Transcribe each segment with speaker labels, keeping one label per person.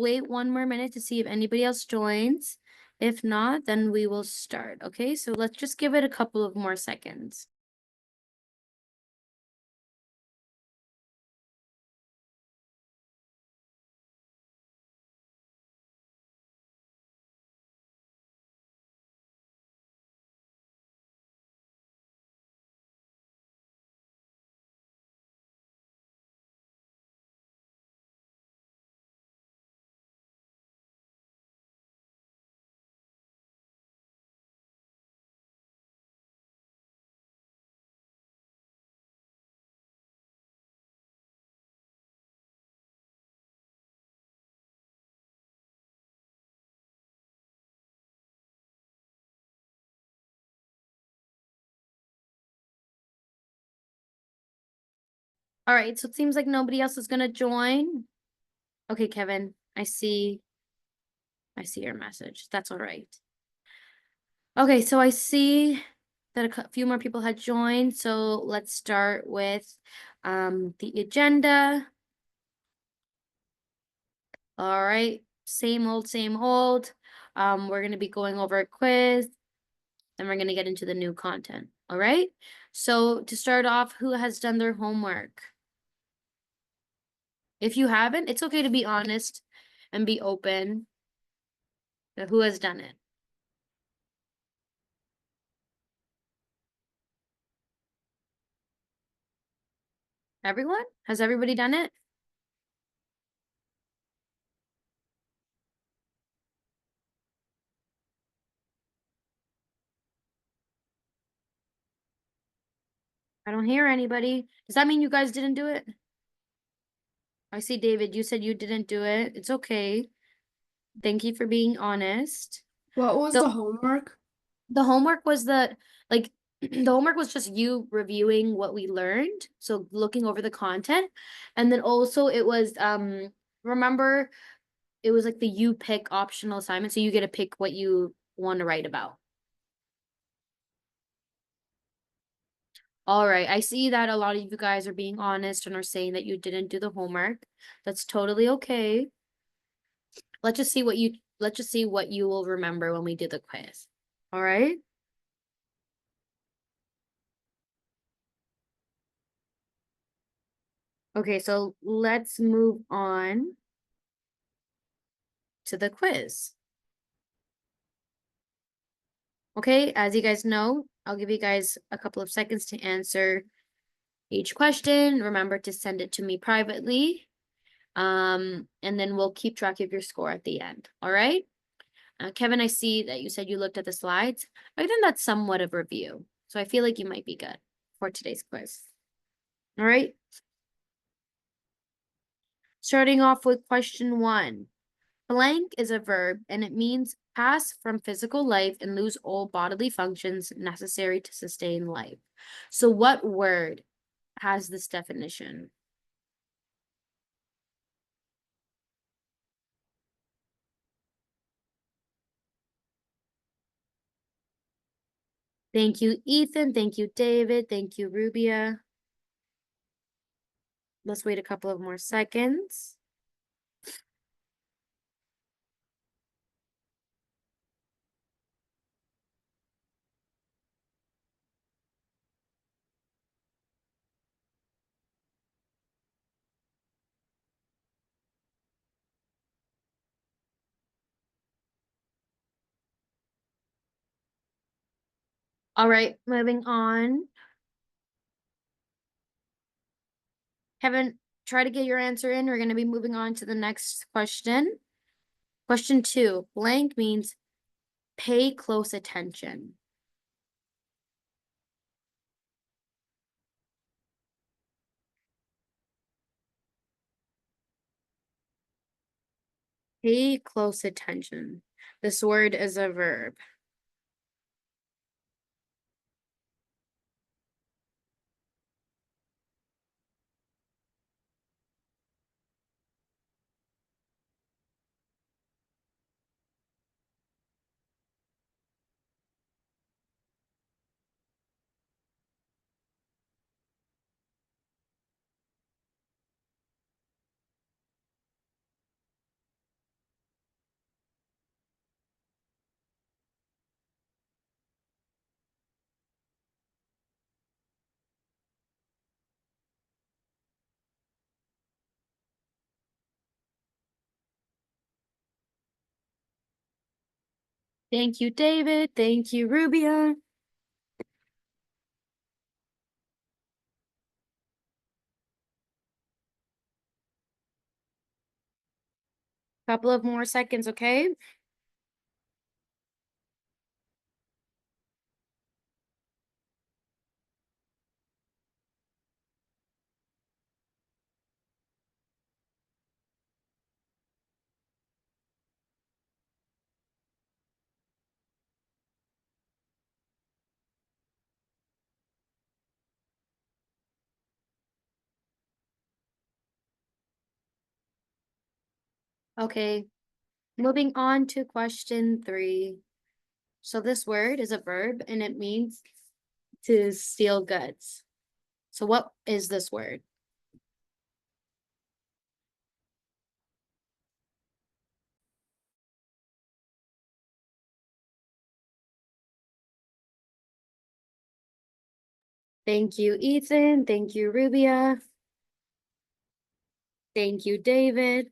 Speaker 1: wait 1 more minute to see if anybody else joins. If not, then we will start. Okay, so let's just give it a couple of more seconds. All right, so it seems like nobody else is gonna join. Okay, Kevin, I see your message. That's all right. Okay, so I see that a few more people had joined, so let's start with the agenda. All right, same old, same old. We're gonna be going over a quiz, then we're gonna get into the new content. All right, so to start off, who has done their homework? If you haven't, it's okay to be honest and be open. Who has done it? Everyone? Has everybody done it? I don't hear anybody. Does that mean you guys didn't do it? I see David, you said you didn't do it. It's okay. Thank you for being honest.
Speaker 2: What was
Speaker 1: The
Speaker 2: the homework?
Speaker 1: the homework was like the homework was just you reviewing what we learned, so looking over the content. And then also it was remember it was like the you pick optional assignment, so you get to pick what you want to write about. All right, I see that a lot of you guys are being honest and are saying that you didn't do the homework. That's totally okay. Let's just see what you will remember when we do the quiz. All right? Okay, so let's move on to the quiz. Okay, as you guys know, I'll give you guys a couple of seconds to answer each question. Remember to send it to me privately. And then we'll keep track of your score at the end. All right? Kevin, I see that you said you looked at the slides. I think that's somewhat of a review. So I feel like you might be good for today's quiz. All right? Starting off with question 1. Blank is a verb and it means pass from physical life and lose all bodily functions necessary to sustain life. So what word has this definition? Thank you, Ethan. Thank you, David. Thank you, Rubia. Let's wait a couple of more seconds. All right, moving on. Kevin, try to get your answer in. We're going to be moving on to the next question. Question 2. Blank means pay close attention. Pay close attention. This word is a verb. Thank you, David. Thank you, Rubia. Couple of more seconds, okay? Okay, moving on to question 3. So this word is a verb and it means to steal goods. So what is this word? Thank you, Ethan. Thank you, Rubia. Thank you, David.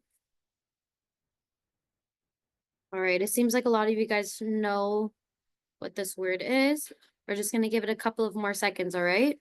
Speaker 1: All right, it seems like a lot of you guys know what this word is. We're just going to give it a couple of more seconds, all right?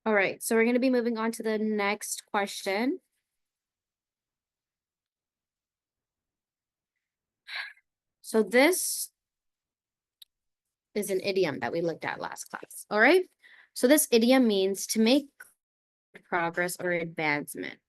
Speaker 1: All right, so we're going to be moving on to the next question. So this is an idiom that we looked at last class, all right? So this idiom means to make progress or advancement.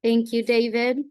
Speaker 1: Thank you, David.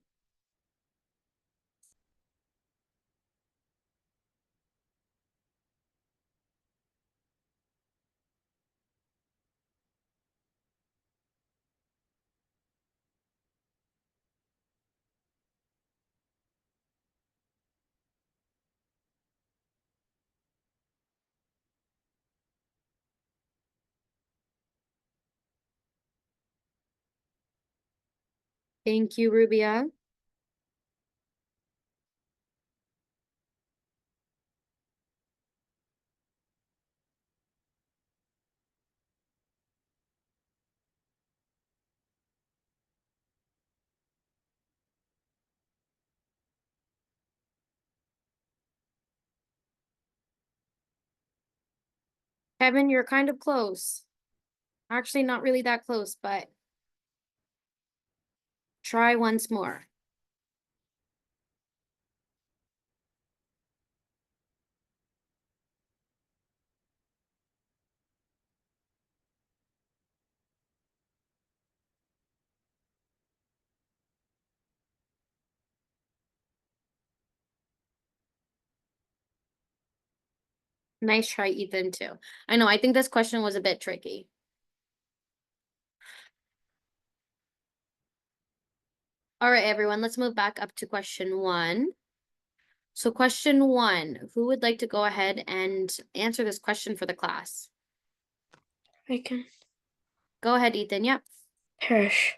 Speaker 1: Thank you, Rubia. Kevin, you're kind of close. Actually, not really that close, but try once more. Nice try, Ethan, too. I know, I think this question was a bit tricky. All right, everyone, let's move back up to question 1. So question 1, who would like to go ahead and answer this question for the class?
Speaker 2: I can
Speaker 1: Go ahead, Ethan. Yep.
Speaker 2: perish.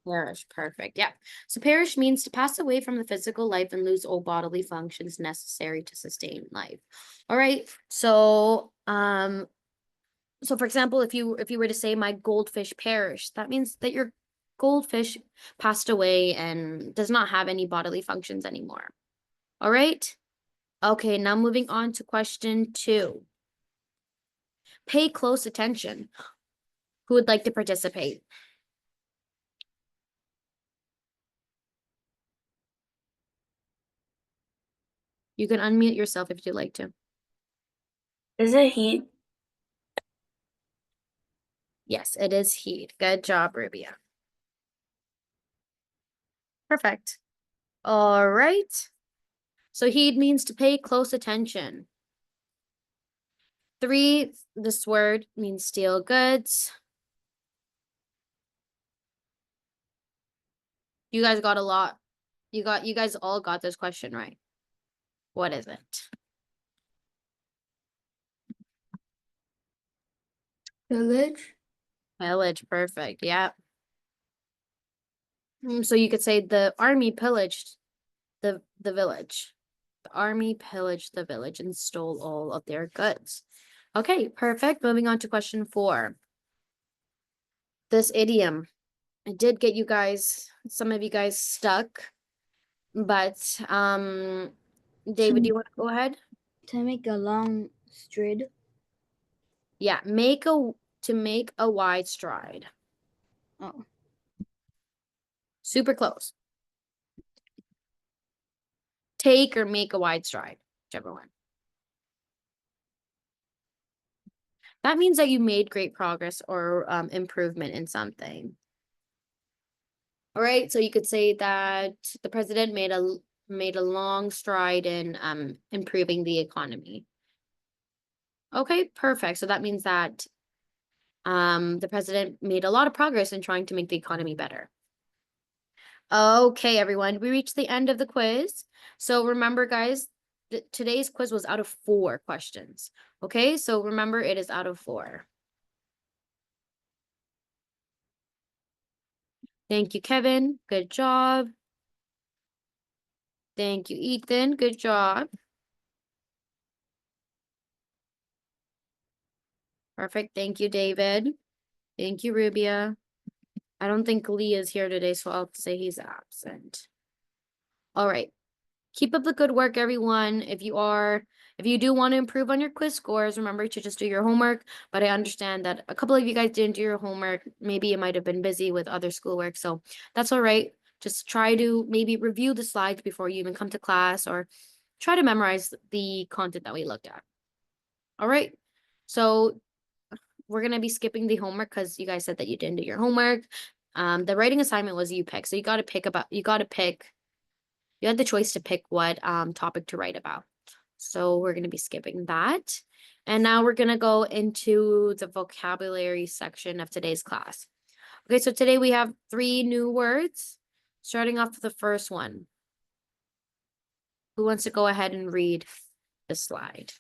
Speaker 1: Perish, perfect. Yeah. So perish means to pass away from the physical life and lose all bodily functions necessary to sustain life. All right. So for example, if you were to say my goldfish perished, that means that your goldfish passed away and does not have any bodily functions anymore. All right? Okay, now moving on to question 2. Pay close attention. Who would like to participate? You can unmute yourself if you'd like to.
Speaker 2: Is it heat?
Speaker 1: Yes, it is heat. Good job, Rubia. Perfect. All right. So heed means to pay close attention. 3, this word means steal goods. You guys got a lot. You guys all got this question right. What is it?
Speaker 2: Village.
Speaker 1: Pillage, perfect. Yeah. So you could say the army pillaged the village. The army pillaged the village and stole all of their goods. Okay, perfect. Moving on to question 4. This idiom. I did get you guys, some of you guys stuck, but David, do you want to go ahead?
Speaker 2: To make a long stride.
Speaker 1: Yeah, to make a wide stride.
Speaker 2: Oh.
Speaker 1: Super close. Take or make a wide stride, whichever one. That means that you made great progress or improvement in something. All right, so you could say that the president made a long stride in improving the economy. Okay, perfect. So that means that the president made a lot of progress in trying to make the economy better. Okay, everyone, we reached the end of the quiz. So remember, guys, today's quiz was out of 4 questions. Okay, so remember, it is out of 4. Thank you, Kevin. Good job. Thank you, Ethan. Good job. Perfect. Thank you, David. Thank you, Rubia. I don't think Lee is here today, so I'll say he's absent. All right. Keep up the good work, everyone. If you do want to improve on your quiz scores, remember to just do your homework. But I understand that a couple of you guys didn't do your homework. Maybe you might have been busy with other schoolwork, so that's all right. Just try to maybe review the slides before you even come to class, or try to memorize the content that we looked at. All right. So we're gonna be skipping the homework because you guys said that you didn't do your homework. The writing assignment was you pick, so you had the choice to pick what topic to write about. So we're gonna be skipping that. And now we're gonna go into the vocabulary section of today's class. Okay, so today we have 3 new words, starting off with the first one. Who wants to go ahead and read the slide?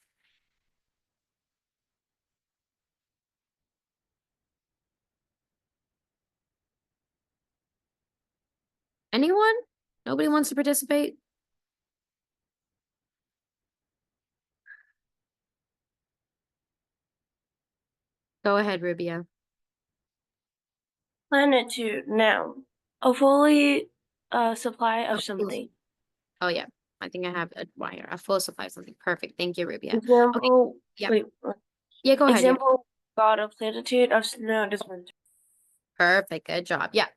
Speaker 1: Anyone? Nobody wants to participate? Go ahead, Rubia.
Speaker 2: Plenitude. Noun. A fully supply of something.
Speaker 1: Oh yeah, I think I have a wire, a full supply of something. Perfect. Thank you, Rubia.
Speaker 2: Example.
Speaker 1: Yeah.
Speaker 2: Wait.
Speaker 1: Yeah, go ahead. Yeah.
Speaker 2: Example. Got a plenitude of snow this winter.
Speaker 1: Perfect. Good job. Yeah.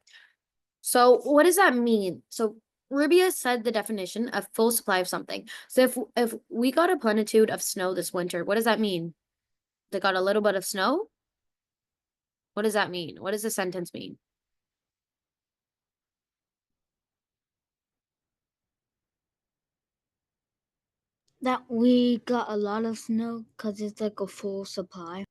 Speaker 1: So what does that mean? So Rubia said the definition of full supply of something. So if we got a plenitude of snow this winter, what does that mean? They got a little bit of snow? What does that mean? What does the sentence mean?
Speaker 2: That we got a lot of snow because it's like a full supply.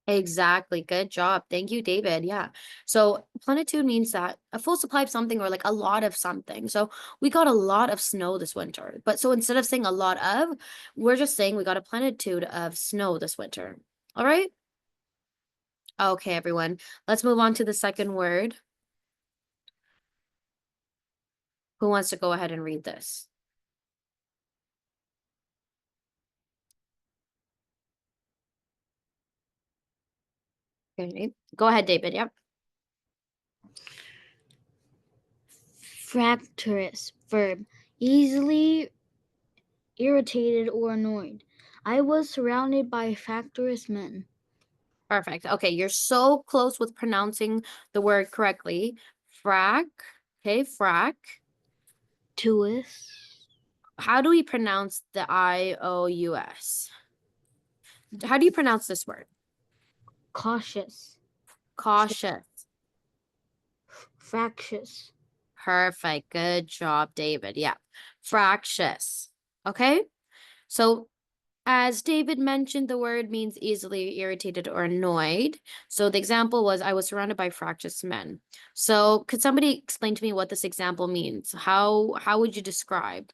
Speaker 1: Exactly. Good job. Thank you, David. Yeah. So plenitude means that a full supply of something or like a lot of something. So we got a lot of snow this winter. But so instead of saying a lot of, we're just saying we got a plenitude of snow this winter. All right. Okay, everyone. Let's move on to the second word. Who wants to go ahead and read this? Okay. Go ahead, David. Yep.
Speaker 2: Fractious. Verb. Easily irritated or annoyed. I was surrounded by fractious men.
Speaker 1: Perfect. Okay, you're so close with pronouncing the word correctly. Frac. Okay, frac.
Speaker 2: Tuous.
Speaker 1: how do we pronounce the IOUS? How do you pronounce this word?
Speaker 2: Cautious.
Speaker 1: Cautious.
Speaker 2: Fractious.
Speaker 1: Perfect. Good job, David. Yeah. Fractious. Okay. So as David mentioned, the word means easily irritated or annoyed. So the example was, I was surrounded by fractious men. So could somebody explain to me what this example means? How would you describe?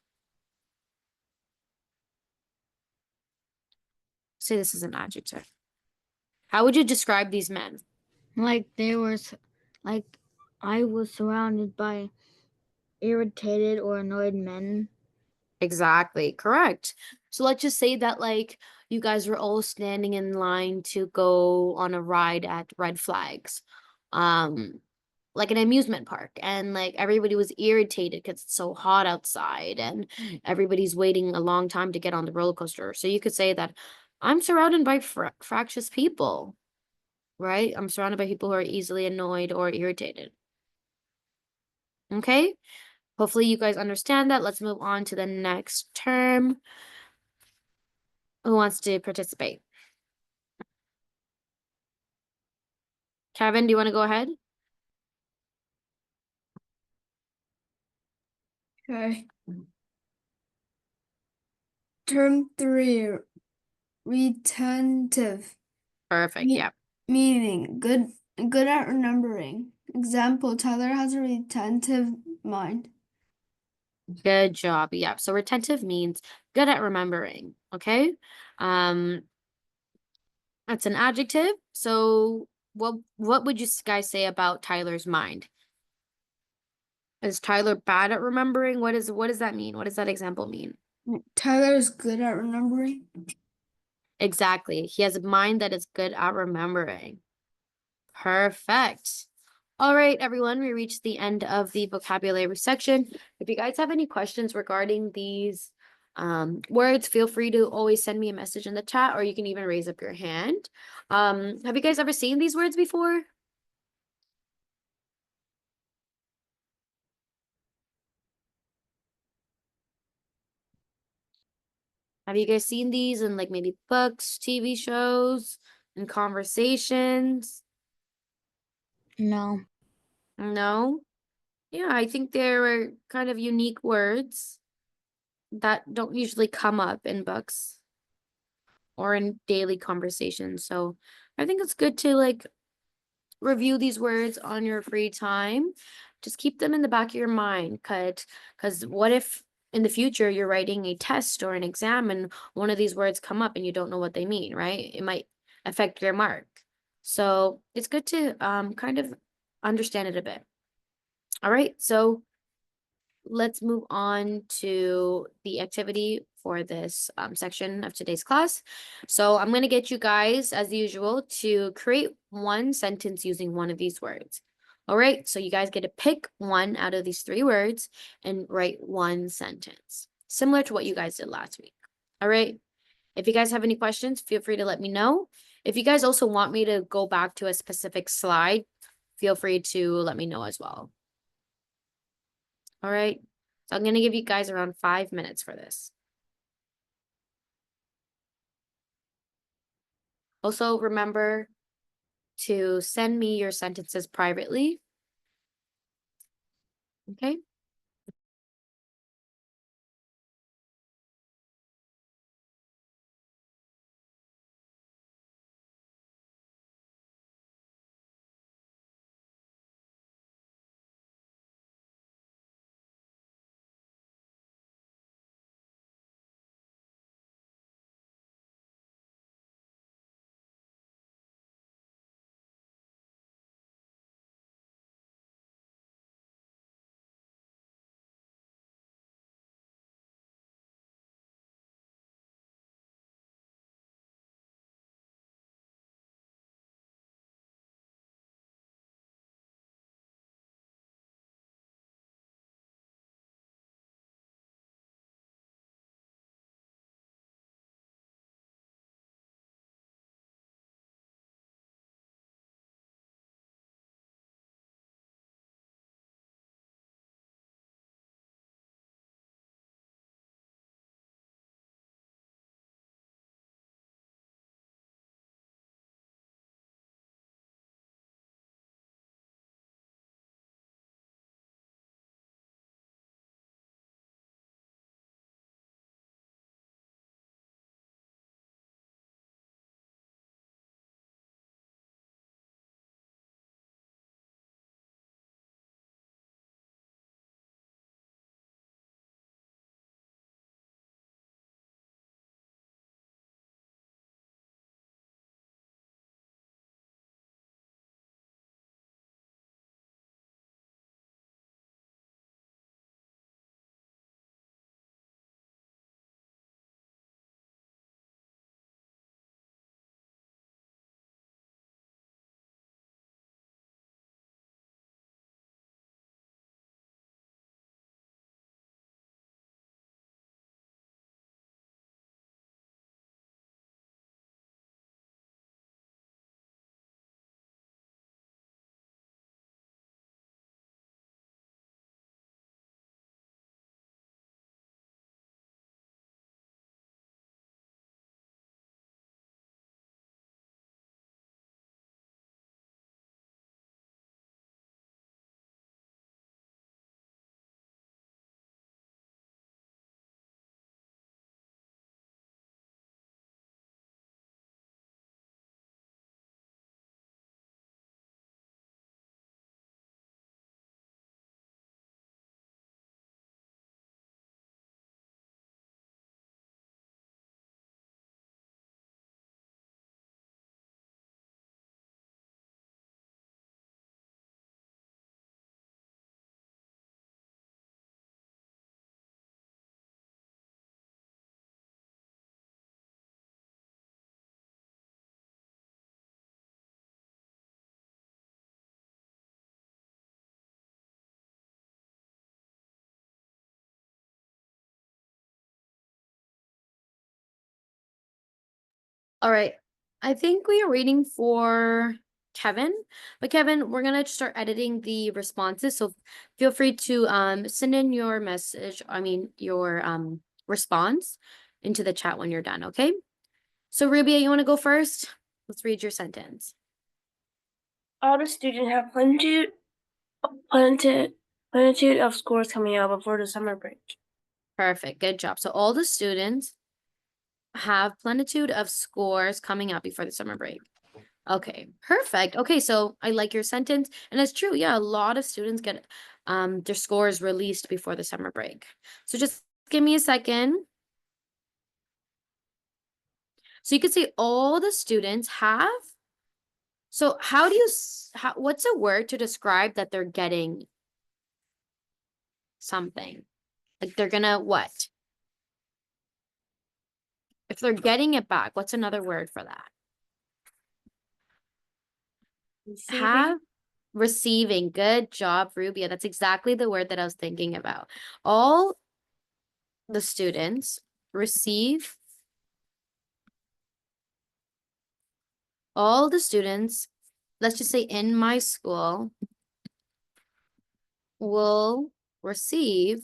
Speaker 1: Say this is an adjective. How would you describe these men?
Speaker 2: Like like I was surrounded by irritated or annoyed men.
Speaker 1: Exactly, correct. So let's just say that like you guys were all standing in line to go on a ride at Red Flags. Like an amusement park, and like everybody was irritated because it's so hot outside and everybody's waiting a long time to get on the roller coaster. So you could say that I'm surrounded by fractious people, right? I'm surrounded by people who are easily annoyed or irritated. Okay? Hopefully you guys understand that. Let's move on to the next term. Who wants to participate? Kevin, do you want to go ahead?
Speaker 3: Okay. Term 3, retentive.
Speaker 1: Perfect.
Speaker 3: Me-
Speaker 1: Yeah.
Speaker 3: Meaning good at remembering. Example, Tyler has a retentive mind.
Speaker 1: Good job. Yeah. So retentive means good at remembering. Okay. Um, that's an adjective. So what would you guys say about Tyler's mind? Is Tyler bad at remembering? What does that mean? What does that example mean?
Speaker 3: Tyler is good at remembering.
Speaker 1: Exactly. He has a mind that is good at remembering. Perfect. All right, everyone, we reached the end of the vocabulary section. If you guys have any questions regarding these words, feel free to always send me a message in the chat, or you can even raise up your hand. Have you guys ever seen these words before? Have you guys seen these in like maybe books, TV shows, and conversations?
Speaker 2: No.
Speaker 1: No? Yeah, I think they're kind of unique words that don't usually come up in books or in daily conversations. So I think it's good to like review these words on your free time. Just keep them in the back of your mind, because what if in the future you're writing a test or an exam and one of these words come up and you don't know what they mean, right? It might affect your mark. So it's good to kind of understand it a bit. All right, so let's move on to the activity for this section of today's class. So I'm going to get you guys, as usual, to create one sentence using one of these words. All right, so you guys get to pick one out of these three words and write one sentence, similar to what you guys did last week. All right, if you guys have any questions, feel free to let me know. If you guys also want me to go back to a specific slide, feel free to let me know as well. All right. So I'm going to give you guys around 5 minutes for this. Also, remember to send me your sentences privately. Okay. All right. I think we are waiting for Kevin, but Kevin, we're gonna start editing the responses. So feel free to send in your message, your response into the chat when you're done, okay? So Rubia, you want to go first? Let's read your sentence.
Speaker 4: All the students have plenitude of scores coming out before the summer break.
Speaker 1: Perfect. Good job. So all the students have plenitude of scores coming up before the summer break. Okay, perfect. Okay, so I like your sentence, and it's true. Yeah, a lot of students get their scores released before the summer break. So just give me a second. So you could say all the students have. So how do you what's a word to describe that they're getting something? Like they're gonna what? If they're getting it back, what's another word for that? Have. Receiving. Good job, Rubia. That's exactly the word that I was thinking about. All the students receive, all the students, let's just say in my school, will receive,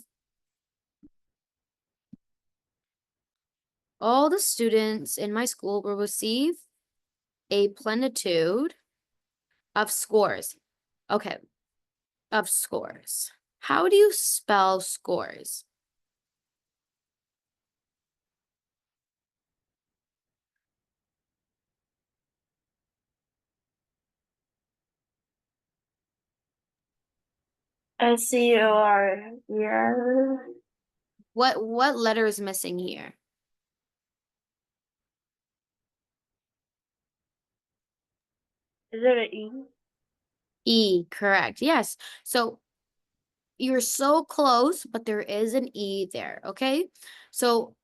Speaker 1: all the students in my school will receive a plenitude of scores. Okay, of scores. How do you spell scores?
Speaker 4: SCOR. Yeah.
Speaker 1: What letter is missing here?
Speaker 4: Is it an E?
Speaker 1: E, correct. Yes. So you're so close, but there is an E there, okay? So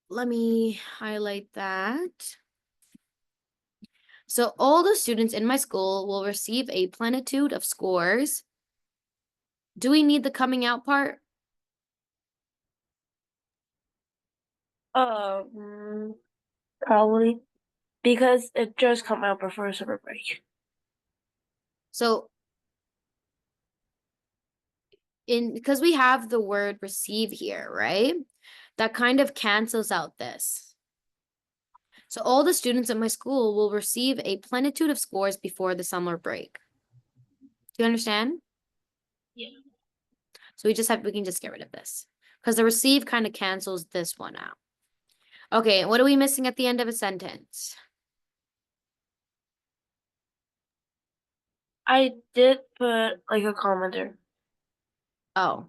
Speaker 1: let me highlight that. So all the students in my school will receive a plenitude of scores. Do we need the coming out part?
Speaker 4: Probably. Because it just come out before summer break.
Speaker 1: So because we have the word receive here, right? That kind of cancels out this. So all the students at my school will receive a plenitude of scores before the summer break. Do you understand?
Speaker 4: Yeah.
Speaker 1: So we can just get rid of this because the receive kind of cancels this one out. Okay, what are we missing at the end of a sentence?
Speaker 4: I did put like a commenter.
Speaker 1: Oh.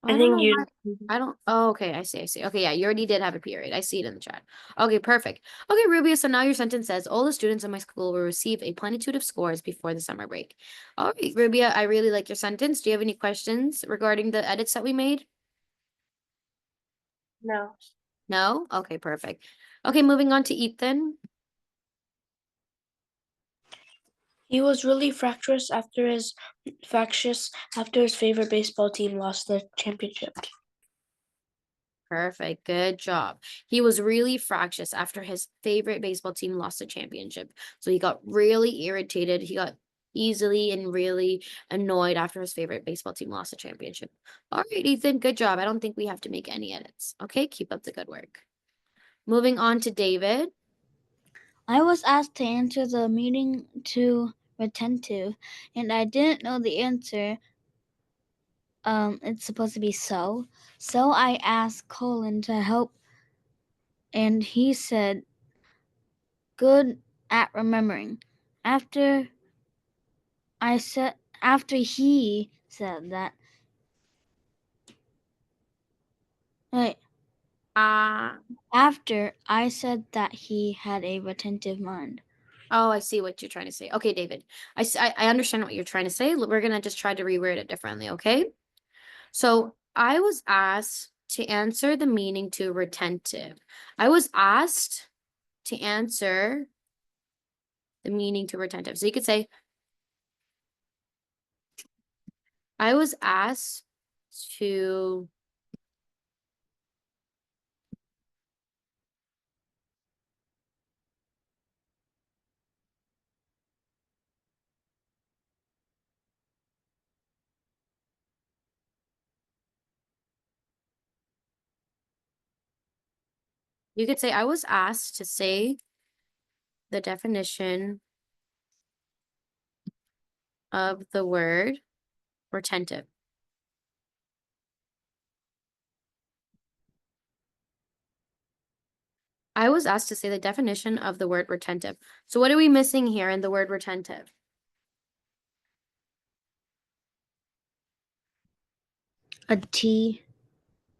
Speaker 4: I
Speaker 1: don't
Speaker 4: think
Speaker 1: know
Speaker 4: you.
Speaker 1: oh, okay, I see. Okay, yeah, you already did have a period. I see it in the chat. Okay, perfect. Okay, Rubia, so now your sentence says, all the students in my school will receive a plenitude of scores before the summer break. All right, Rubia, I really like your sentence. Do you have any questions regarding the edits that we made?
Speaker 4: No.
Speaker 1: No? Okay, perfect. Okay, moving on to Ethan.
Speaker 5: He was really fractious after his favorite baseball team lost the championship.
Speaker 1: Perfect. Good job. He was really fractious after his favorite baseball team lost the championship. So he got really irritated. He got easily and really annoyed after his favorite baseball team lost the championship. All right, Ethan, good job. I don't think we have to make any edits. Okay, keep up the good work. Moving on to David.
Speaker 2: I was asked to answer the meaning to retentive, and I didn't know the answer. It's supposed to be so. So I asked Colin to help, and he said, "Good at remembering." After he said that, wait, after I said that he had a retentive mind.
Speaker 1: Oh, I see what you're trying to say. Okay, David. I understand what you're trying to say. We're going to just try to reword it differently, okay? So I was asked to answer the meaning to retentive. I was asked to answer the meaning to retentive. So you could say, I was asked to You could say, I was asked to say the definition of the word retentive. I was asked to say the definition of the word retentive. So what are we missing here in the word retentive?
Speaker 2: A T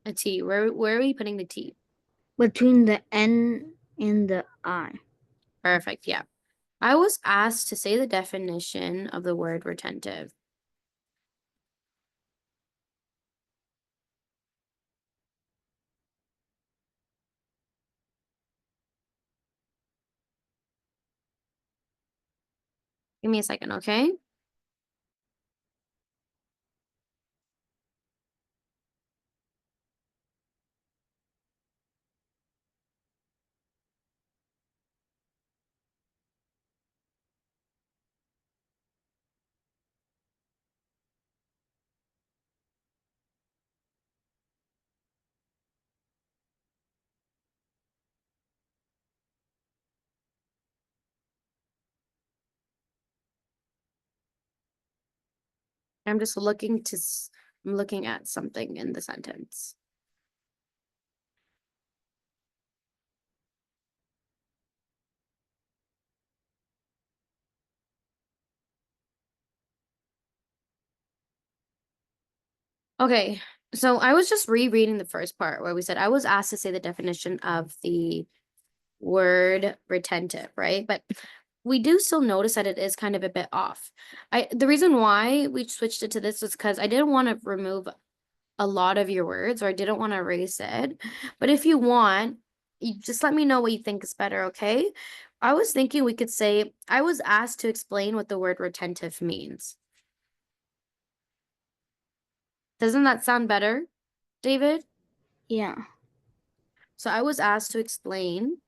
Speaker 1: A T. Where are we putting the T?
Speaker 2: between the N and the I.
Speaker 1: Perfect, yeah. I was asked to say the definition of the word retentive. Give me a second, okay? I'm just looking I'm looking at something in the sentence. Okay, so I was just rereading the first part where we said I was asked to say the definition of the word retentive, right? But we do still notice that it is kind of a bit off. The reason why we switched it to this was because I didn't want to remove a lot of your words, or I didn't want to erase it. But if you want, you just let me know what you think is better, okay? I was thinking we could say, I was asked to explain what the word retentive means. Doesn't that sound better, David?
Speaker 2: Yeah.
Speaker 1: So I was asked to explain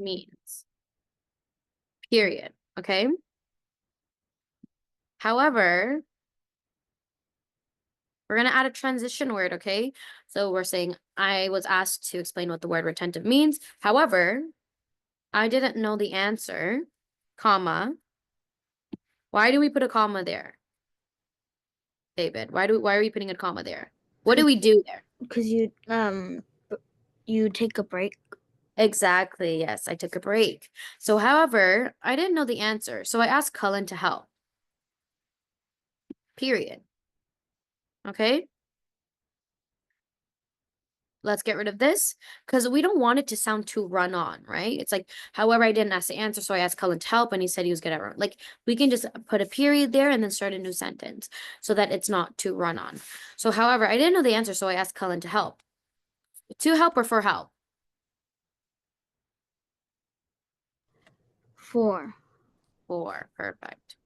Speaker 1: means. Period. Okay. However, we're going to add a transition word, okay? So we're saying, I was asked to explain what the word retentive means. However, I didn't know the answer, comma. Why do we put a comma there? David, why are we putting a comma there? What do we do there?
Speaker 2: Because you take a break.
Speaker 1: Exactly, yes, I took a break. So, however, I didn't know the answer, so I asked Cullen to help. Period. Okay? Let's get rid of this because we don't want it to sound too run on, right? It's like, however, I didn't ask the answer, so I asked Cullen to help, and he said he was good at run. Like, we can just put a period there and then start a new sentence so that it's not too run on. So, however, I didn't know the answer, so I asked Cullen to help. To help or for help?
Speaker 2: For.
Speaker 1: For, perfect.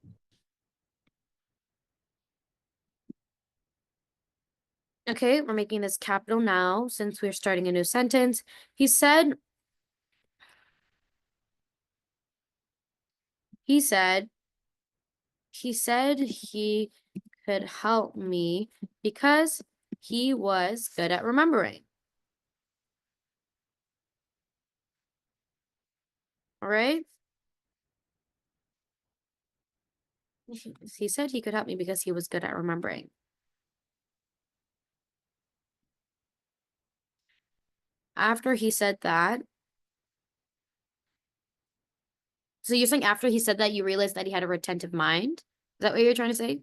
Speaker 1: Okay, we're making this capital now since we're starting a new sentence. He said he could help me because he was good at remembering. All right. He said he could help me because he was good at remembering. After he said that, so you're saying after he said that, you realized that he had a retentive mind? Is that what you're trying to say?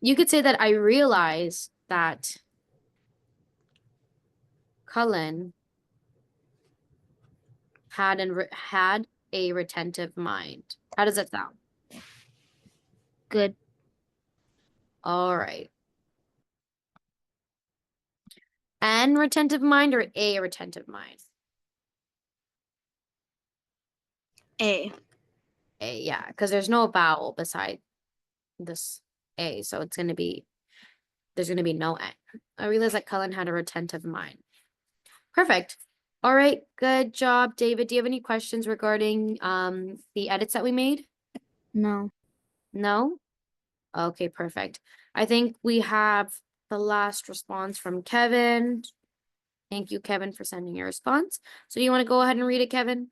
Speaker 1: You could say that I realized that Cullen had a retentive mind. How does that sound?
Speaker 2: Good.
Speaker 1: All right. An retentive mind or a retentive mind?
Speaker 2: A.
Speaker 1: A, yeah, because there's no vowel beside this A, so it's gonna be, there's gonna be no A. I realized that Cullen had a retentive mind. Perfect. All right, good job, David. Do you have any questions regarding the edits that we made?
Speaker 2: No.
Speaker 1: No? Okay, perfect. I think we have the last response from Kevin. Thank you, Kevin, for sending your response. So you want to go ahead and read it, Kevin?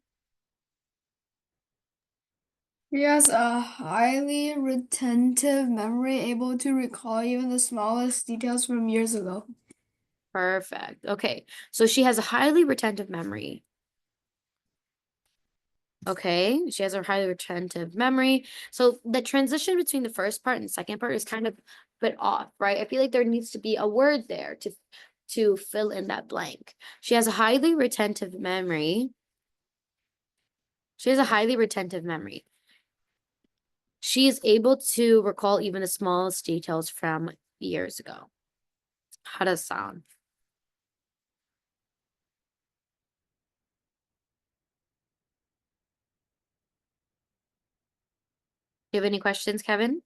Speaker 3: He has a highly retentive memory, able to recall even the smallest details from years ago.
Speaker 1: Perfect. Okay, so she has a highly retentive memory. Okay, she has a highly retentive memory. So the transition between the first part and the second part is kind of a bit off, right? I feel like there needs to be a word there to fill in that blank. She has a highly retentive memory. She has a highly retentive memory. She is able to recall even the smallest details from years ago. How does it sound? Do you have any questions, Kevin?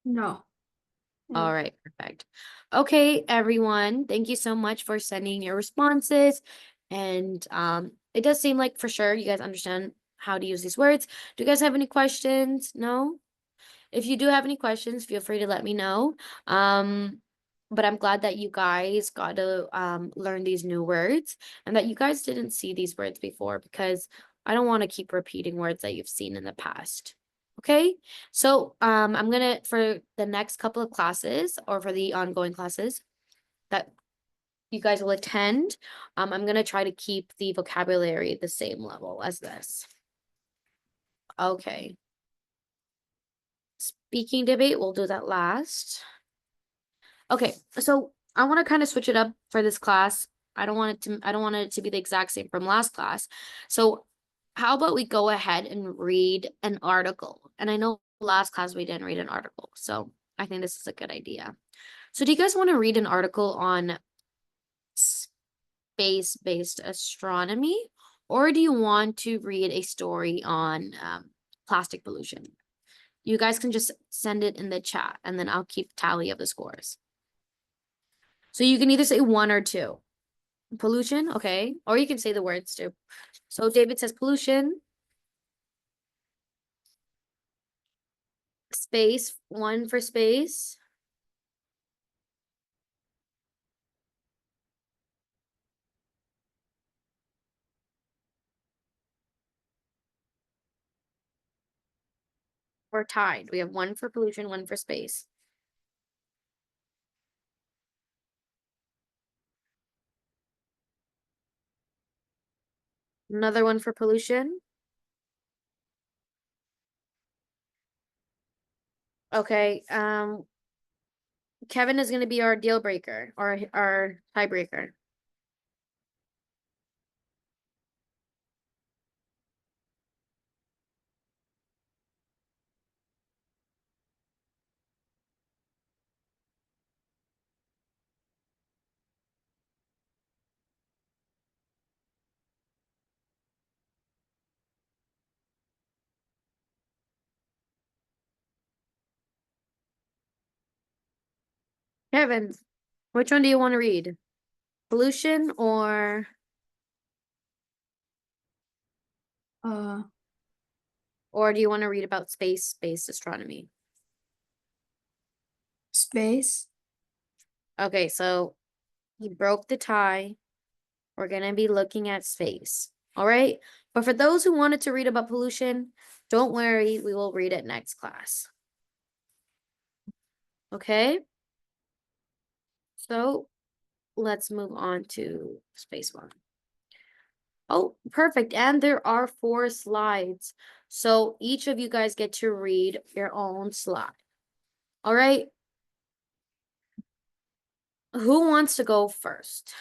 Speaker 3: No.
Speaker 1: All right, perfect. Okay, everyone, thank you so much for sending your responses. And it does seem like for sure you guys understand how to use these words. Do you guys have any questions? No? If you do have any questions, feel free to let me know. But I'm glad that you guys got to learn these new words and that you guys didn't see these words before, because I don't want to keep repeating words that you've seen in the past. Okay, so I'm gonna, for the next couple of classes or for the ongoing classes that you guys will attend, I'm gonna try to keep the vocabulary at the same level as this. Okay. Speaking debate, we'll do that last. Okay, so I want to kind of switch it up for this class. I don't want it to be the exact same from last class. So how about we go ahead and read an article? And I know last class we didn't read an article, so I think this is a good idea. So do you guys want to read an article on space-based astronomy, or do you want to read a story on plastic pollution? You guys can just send it in the chat, and then I'll keep tally of the scores. So you can either say one or two. Pollution, okay. Or you can say the words too. So David says pollution. Space, one for space. We're tied. We have one for pollution, one for space. Another one for pollution. Okay, Kevin is going to be our deal breaker or our tiebreaker. Kevin, which one do you want to read? Pollution or do you want to read about space-based astronomy?
Speaker 3: Space.
Speaker 1: Okay, so he broke the tie. We're going to be looking at space. All right. But for those who wanted to read about pollution, don't worry. We will read it next class. Okay. So let's move on to space one. Oh, perfect. And there are 4 slides. So each of you guys get to read your own slide. All right. Who wants to go first?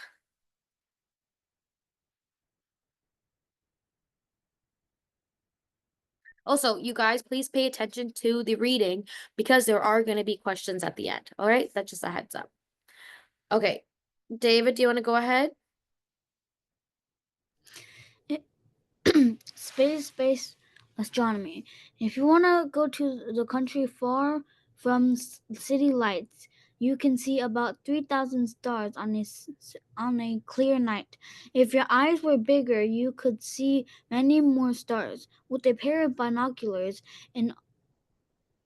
Speaker 1: Also, you guys, please pay attention to the reading because there are going to be questions at the end. All right, that's just a heads up. Okay, David, do you want to go ahead?
Speaker 2: space astronomy. If you want to go to the country far from city lights, you can see about 3,000 stars on a clear night. If your eyes were bigger, you could see many more stars. With a pair of binoculars, an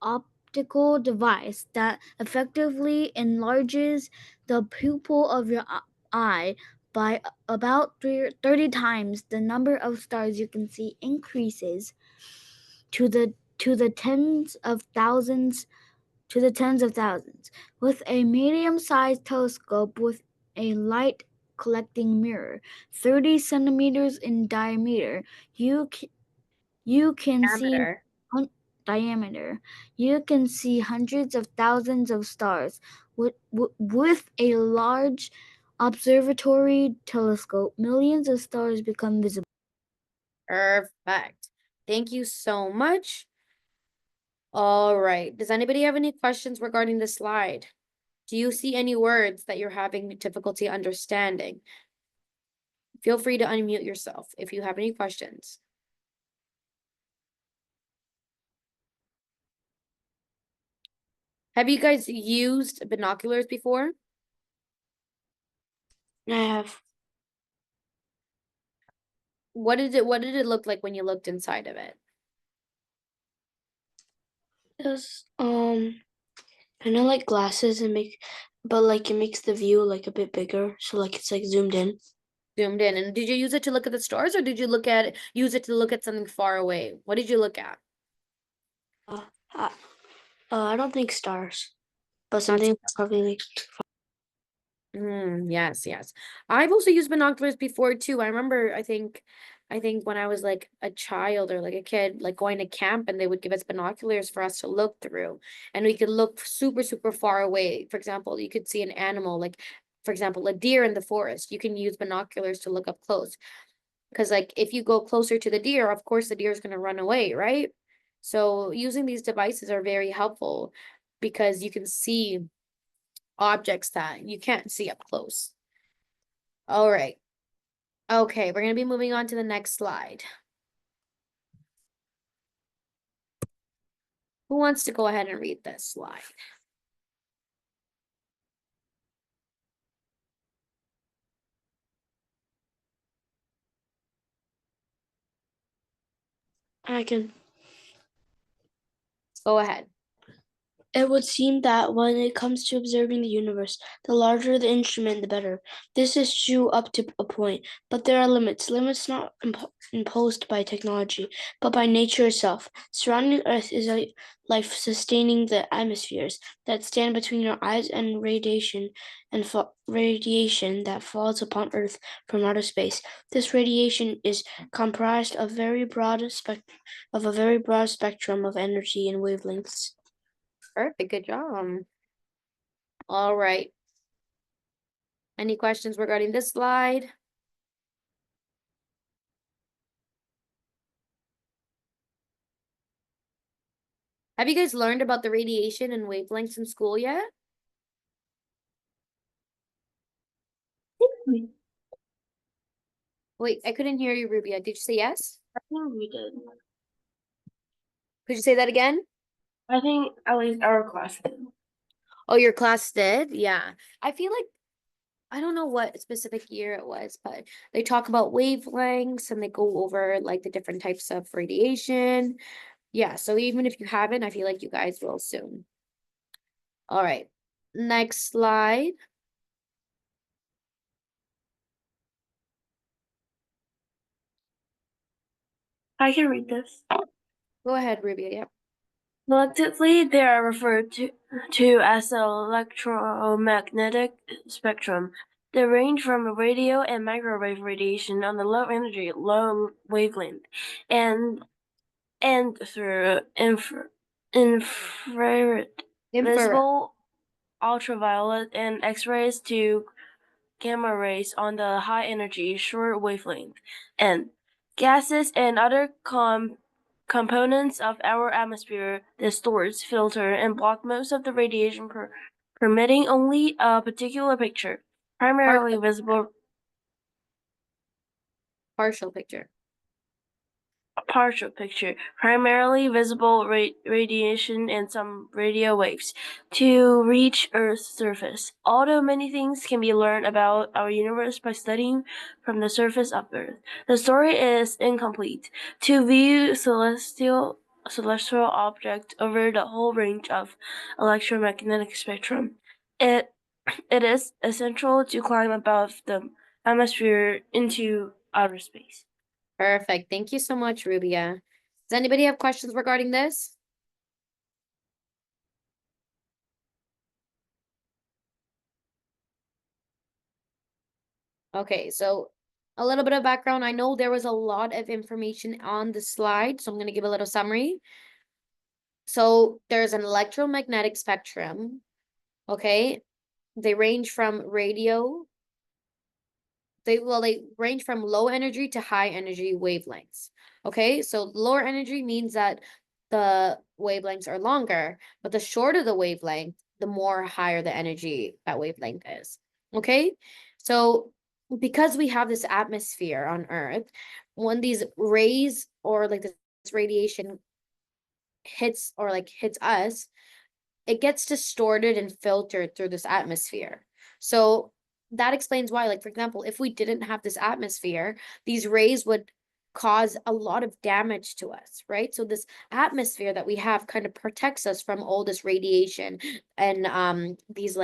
Speaker 2: optical device that effectively enlarges the pupil of your eye by about 30 times, the number of stars you can see increases to the tens of thousands. With a medium-sized telescope with a light collecting mirror 30 centimeters in diameter, you can see
Speaker 1: Diameter.
Speaker 2: diameter. You can see hundreds of thousands of stars. With a large observatory telescope, millions of stars become visible.
Speaker 1: Perfect. Thank you so much. All right. Does anybody have any questions regarding the slide? Do you see any words that you're having difficulty understanding? Feel free to unmute yourself if you have any questions. Have you guys used binoculars before?
Speaker 5: I have.
Speaker 1: What did it look like when you looked inside of it?
Speaker 5: It's kind of like glasses but like it makes the view like a bit bigger, so like it's like zoomed in.
Speaker 1: Zoomed in. And did you use it to look at the stars, or did you use it to look at something far away? What did you look at?
Speaker 5: I don't think stars, but something probably like.
Speaker 1: Yes, yes. I've also used binoculars before too. I remember, I think when I was like a child or like a kid, like going to camp, and they would give us binoculars for us to look through, and we could look super, super far away. For example, you could see an animal, like for example, a deer in the forest. You can use binoculars to look up close. Because like if you go closer to the deer, of course the deer is going to run away, right? So using these devices are very helpful because you can see objects that you can't see up close. All right. Okay, we're going to be moving on to the next slide. Who wants to go ahead and read this slide?
Speaker 5: I can.
Speaker 1: Go ahead.
Speaker 5: It would seem that when it comes to observing the universe, the larger the instrument, the better. This is true up to a point, but there are limits not imposed by technology, but by nature itself. Surrounding Earth is a life sustaining the atmospheres that stand between your eyes and radiation radiation that falls upon Earth from outer space. This radiation is comprised of a very broad spectrum of energy and wavelengths.
Speaker 1: Perfect. Good job. All right. Any questions regarding this slide? Have you guys learned about the radiation and wavelengths in school yet? Wait, I couldn't hear you, Rubia. Did you say yes?
Speaker 4: I think we did.
Speaker 1: Could you say that again?
Speaker 4: I think at least our class did.
Speaker 1: Oh, your class did? Yeah. I feel like I don't know what specific year it was, but they talk about wavelengths and they go over like the different types of radiation. Yeah, so even if you haven't, I feel like you guys will soon. All right. Next slide.
Speaker 4: I can read this.
Speaker 1: Go ahead, Rubia. Yep.
Speaker 4: Collectively, they are referred to as the electromagnetic spectrum. They range from radio and microwave radiation on the low energy, low wavelength, and through infrared, visible, ultraviolet, and X-rays to gamma rays on the high energy, short wavelength, and gases and other components of our atmosphere distort, filter, and block most of the radiation, permitting only a particular picture, primarily visible.
Speaker 1: Partial picture.
Speaker 4: partial picture, primarily visible radiation and some radio waves, to reach Earth's surface. Although many things can be learned about our universe by studying from the surface of Earth, the story is incomplete. To view celestial object over the whole range of electromagnetic spectrum, it is essential to climb above the atmosphere into outer space.
Speaker 1: Perfect. Thank you so much, Rubia. Does anybody have questions regarding this? Okay, so a little bit of background. I know there was a lot of information on the slide, so I'm going to give a little summary. So there's an electromagnetic spectrum, okay? They range from they range from low energy to high energy wavelengths. Okay, so lower energy means that the wavelengths are longer, but the shorter the wavelength, the more higher the energy that wavelength is. Okay, so because we have this atmosphere on Earth, when these rays or like this radiation hits us, it gets distorted and filtered through this atmosphere. So that explains why, like, for example, if we didn't have this atmosphere, these rays would cause a lot of damage to us, right? So this atmosphere that we have kind of protects us from all this radiation and these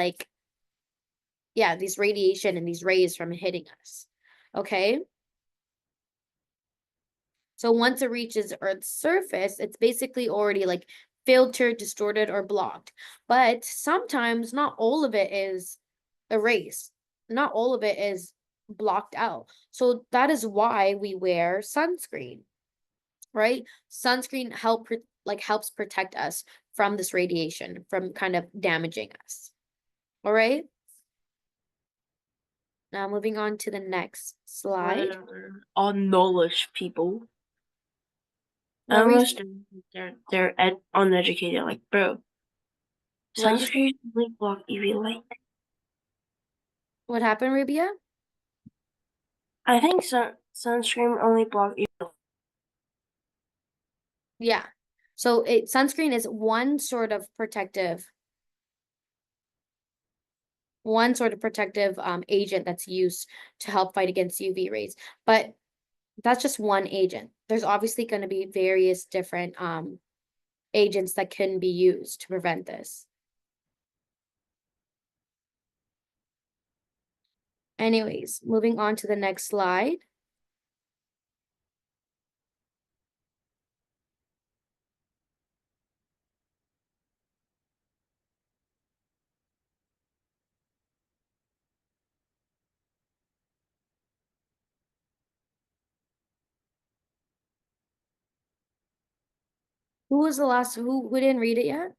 Speaker 1: these radiation and these rays from hitting us. Okay? So once it reaches Earth's surface, it's basically already like filtered, distorted, or blocked. But sometimes not all of it is erased. Not all of it is blocked out. So that is why we wear sunscreen, right? Sunscreen helps protect us from this radiation, from kind of damaging us. All right? Now moving on to the next slide.
Speaker 4: All knowledge people.
Speaker 1: What were you
Speaker 4: Almost they're uneducated. Like, bro,
Speaker 1: What you-
Speaker 4: sunscreen only block UV light.
Speaker 1: What happened, Rubia?
Speaker 4: I think sunscreen only block UV.
Speaker 1: Yeah. So sunscreen is one sort of protective agent that's used to help fight against UV rays. But that's just one agent. There's obviously going to be various different agents that can be used to prevent this. Anyways, moving on to the next slide. Who was the last who didn't read it yet?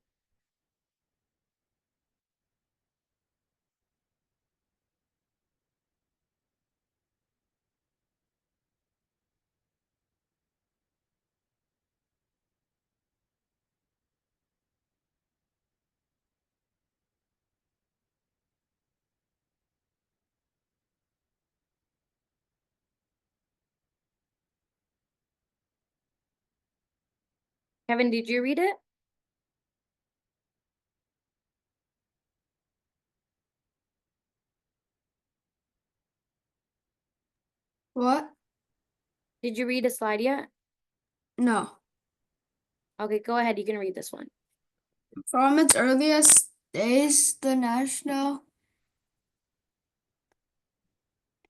Speaker 1: Kevin, did you read it?
Speaker 3: What?
Speaker 1: Did you read a slide yet?
Speaker 3: No.
Speaker 1: Okay, go ahead. You can read this one.
Speaker 3: From its earliest days, the National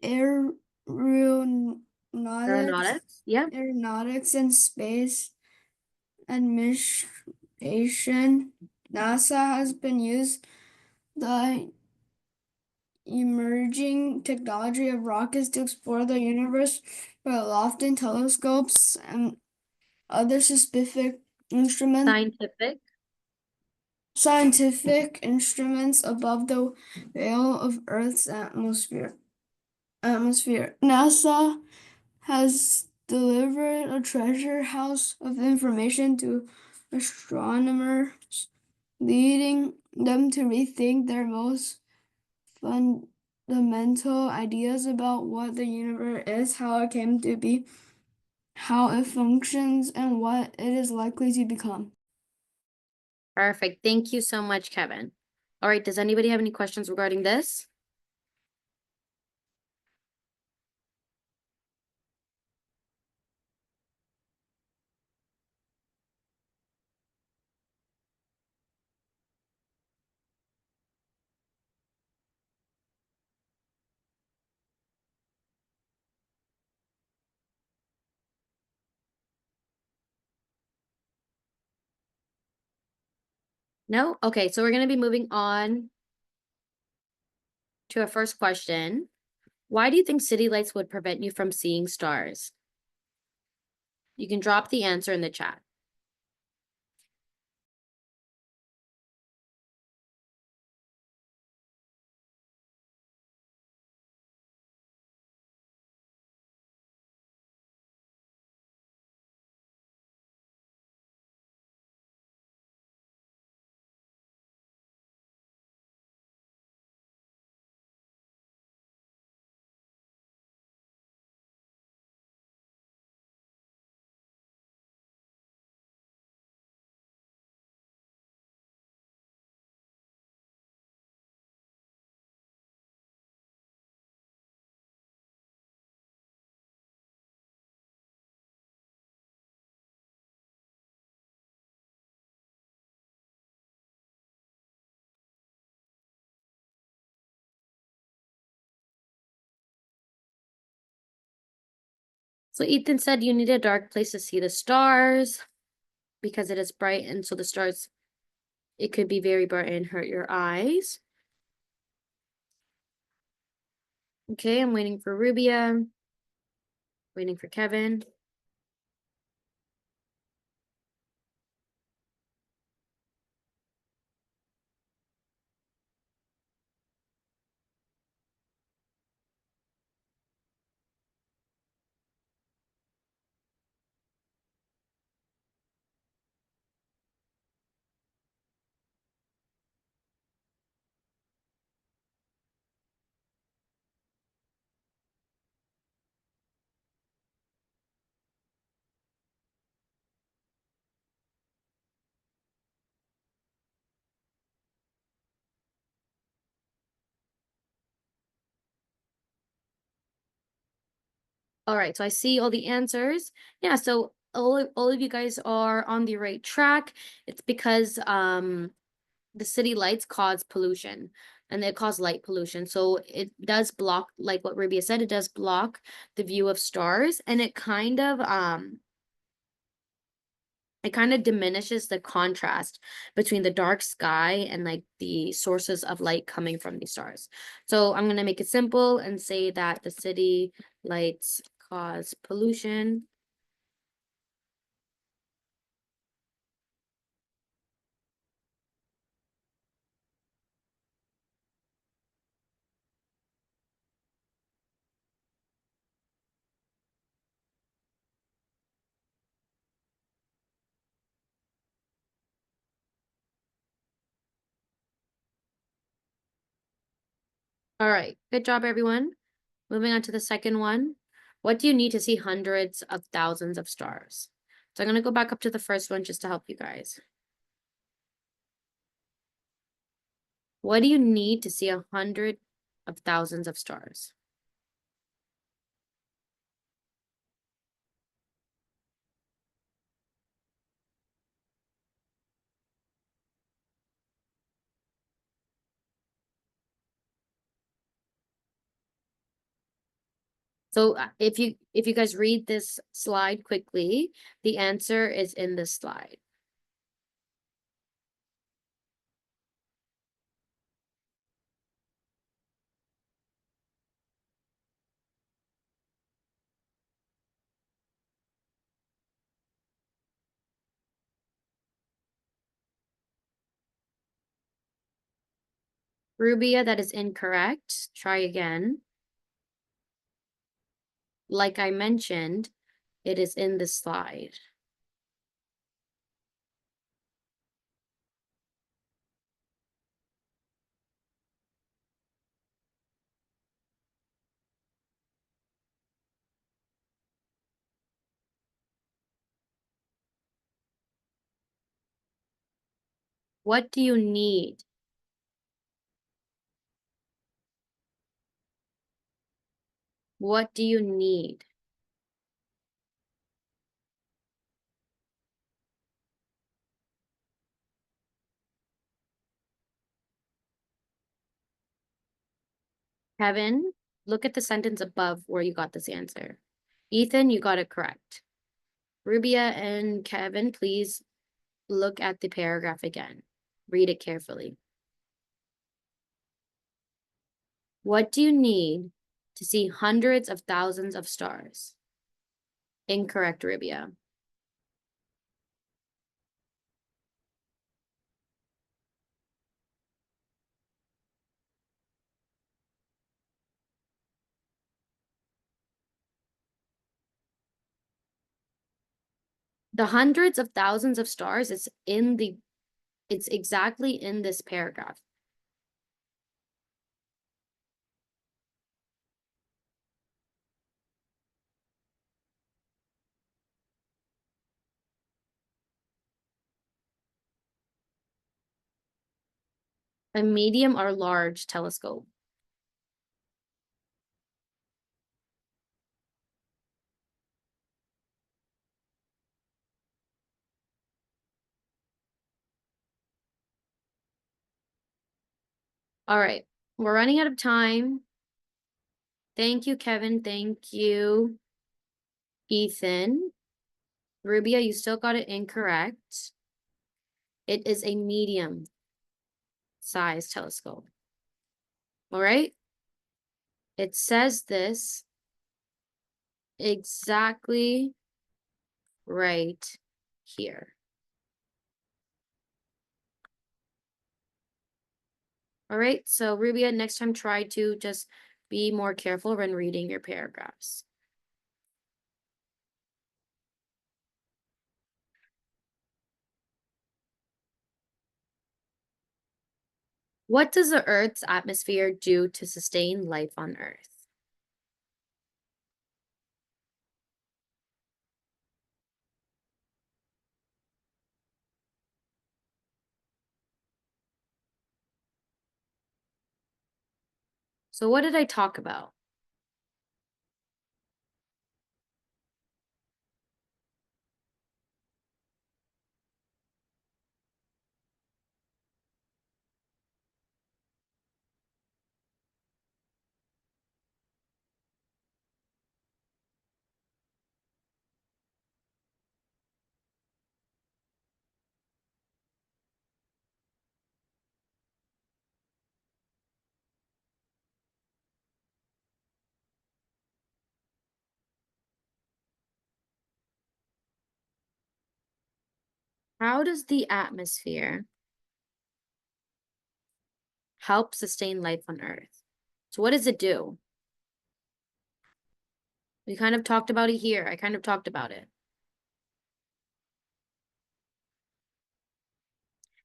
Speaker 3: Aeronautics,
Speaker 1: Yeah.
Speaker 3: Aeronautics and Space Administration, NASA, has been used the emerging technology of rockets to explore the universe by lofting telescopes and other scientific instruments above the veil of Earth's atmosphere. NASA has delivered a treasure house of information to astronomers, leading them to rethink their most fundamental ideas about what the universe is, how it came to be, how it functions, and what it is likely to become.
Speaker 1: Perfect. Thank you so much, Kevin. All right, does anybody have any questions regarding this? No? Okay, so we're gonna be moving on to our first question. Why do you think city lights would prevent you from seeing stars? You can drop the answer in the chat. So Ethan said you need a dark place to see the stars because it is bright, and so the stars, it could be very bright and hurt your eyes. Okay, I'm waiting for Rubia. Waiting for Kevin. All right, so I see all the answers. Yeah, so all of you guys are on the right track. It's because the city lights cause pollution, and they cause light pollution. So it does block, like what Rubia said, it does block the view of stars, and it kind of diminishes the contrast between the dark sky and like the sources of light coming from these stars. So I'm gonna make it simple and say that the city lights cause pollution. All right, good job, everyone. Moving on to the second one. What do you need to see hundreds of thousands of stars? So I'm gonna go back up to the first one just to help you guys. What do you need to see 100 of thousands of stars? So if you guys read this slide quickly, the answer is in this slide. Rubia, that is incorrect. Try again. Like I mentioned, it is in the slide. What do you need? What do you need? Kevin, look at the sentence above where you got this answer. Ethan, you got it correct. Rubia and Kevin, please look at the paragraph again. Read it carefully. What do you need to see hundreds of thousands of stars? Incorrect, Rubia. The hundreds of thousands of stars is it's exactly in this paragraph. A medium or large telescope. All right, we're running out of time. Thank you, Kevin. Thank you, Ethan. Rubia, you still got it incorrect. It is a medium size telescope. All right. It says this exactly right here. All right. So Rubia, next time try to just be more careful when reading your paragraphs. What does the Earth's atmosphere do to sustain life on Earth? So what did I talk about? How does the atmosphere help sustain life on Earth? So what does it do? We kind of talked about it here. I kind of talked about it.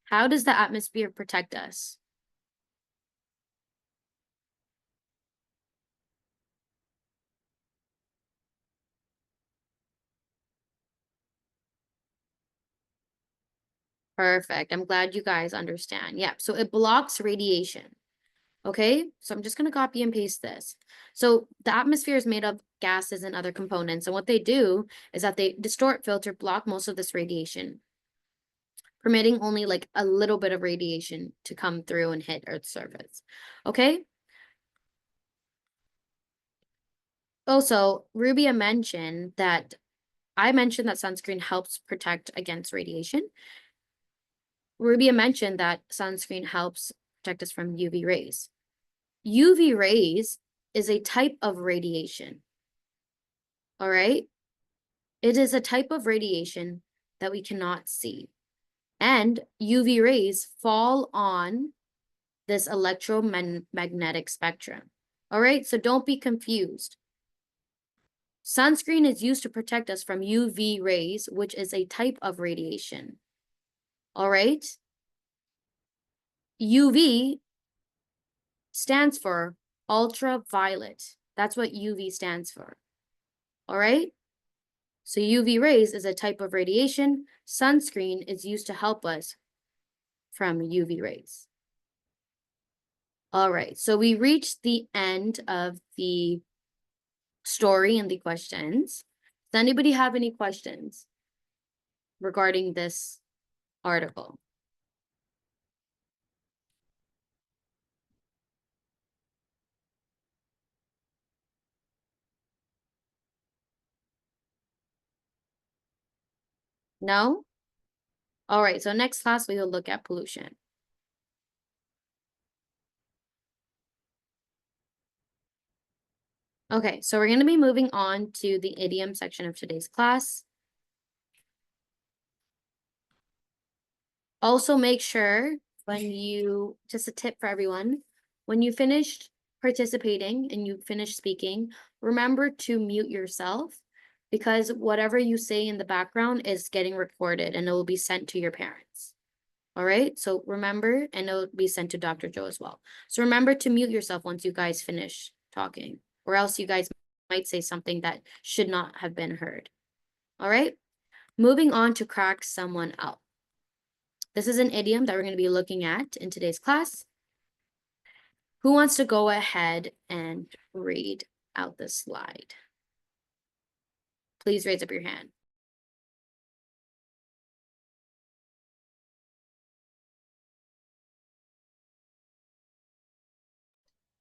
Speaker 1: How does the atmosphere protect us? Perfect. I'm glad you guys understand. Yeah, so it blocks radiation. Okay, so I'm just going to copy and paste this. So the atmosphere is made of gases and other components. And what they do is that they distort, filter, block most of this radiation, permitting only like a little bit of radiation to come through and hit Earth's surface. Okay. Also, Rubia mentioned that sunscreen helps protect against radiation. Rubia mentioned that sunscreen helps protect us from UV rays. UV rays is a type of radiation. All right. It is a type of radiation that we cannot see. And UV rays fall on this electromagnetic spectrum. All right. So don't be confused. Sunscreen is used to protect us from UV rays, which is a type of radiation. All right. UV stands for ultraviolet. That's what UV stands for. All right. So UV rays is a type of radiation. Sunscreen is used to help us from UV rays. All right, so we reached the end of the story and the questions. Does anybody have any questions regarding this article? No? All right, so next class we will look at pollution. Okay, so we're going to be moving on to the idiom section of today's class. Also make sure when you, just a tip for everyone, when you finished participating and you finish speaking, remember to mute yourself because whatever you say in the background is getting recorded and it will be sent to your parents. All right, so remember, and it'll be sent to Dr. Joe as well. So remember to mute yourself once you guys finish talking, or else you guys might say something that should not have been heard. All right, moving on to crack someone up. This is an idiom that we're going to be looking at in today's class. Who wants to go ahead and read out the slide? Please raise up your hand.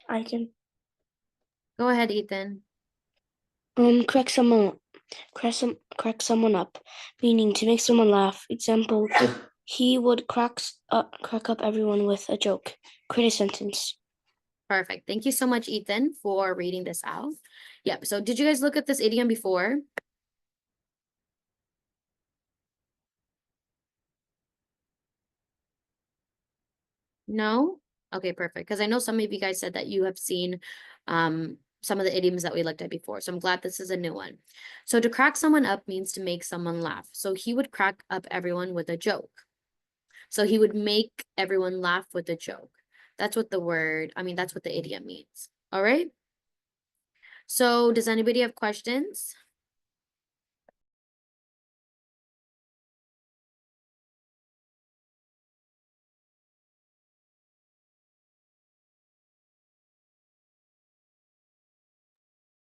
Speaker 5: I can
Speaker 1: Go ahead, Ethan.
Speaker 5: crack someone up, meaning to make someone laugh. Example, he would crack up everyone with a joke. Create a sentence.
Speaker 1: Perfect. Thank you so much, Ethan, for reading this out. Yep. So did you guys look at this idiom before? No? Okay, perfect. Because I know some of you guys said that you have seen some of the idioms that we looked at before. So I'm glad this is a new one. So to crack someone up means to make someone laugh. So he would crack up everyone with a joke. So he would make everyone laugh with a joke. That's what that's what the idiom means. All right. So does anybody have questions?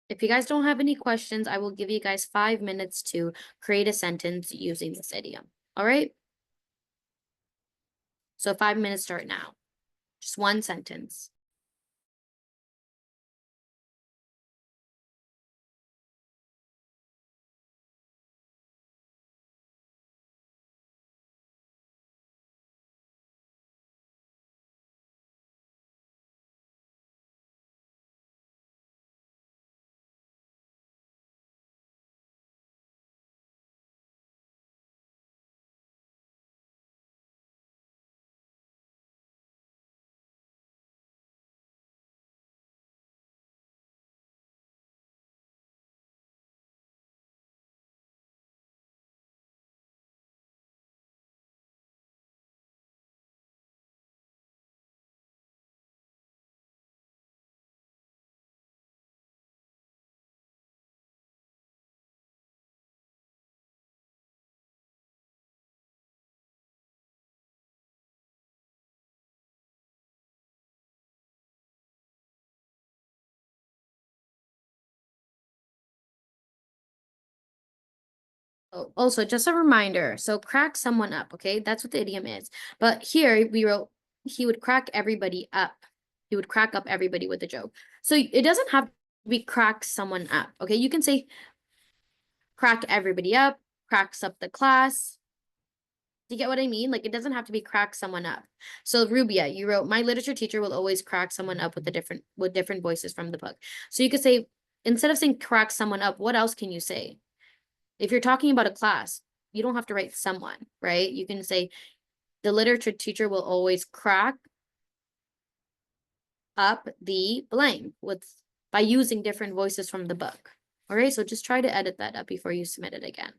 Speaker 1: If you guys don't have any questions, I will give you guys 5 minutes to create a sentence using this idiom. All right. So 5 minutes start now. Just one sentence. Oh, also, just a reminder. So crack someone up, okay? That's what the idiom is. But here we wrote, he would crack everybody up. He would crack up everybody with a joke. So it doesn't have to be crack someone up, okay? You can say crack everybody up, cracks up the class. Do you get what I mean? Like, it doesn't have to be crack someone up. So Rubia, you wrote, my literature teacher will always crack someone up with different voices from the book. So you could say, instead of saying crack someone up, what else can you say? If you're talking about a class, you don't have to write someone, right? You can say the literature teacher will always crack up the blank by using different voices from the book. All right, so just try to edit that up before you submit it again.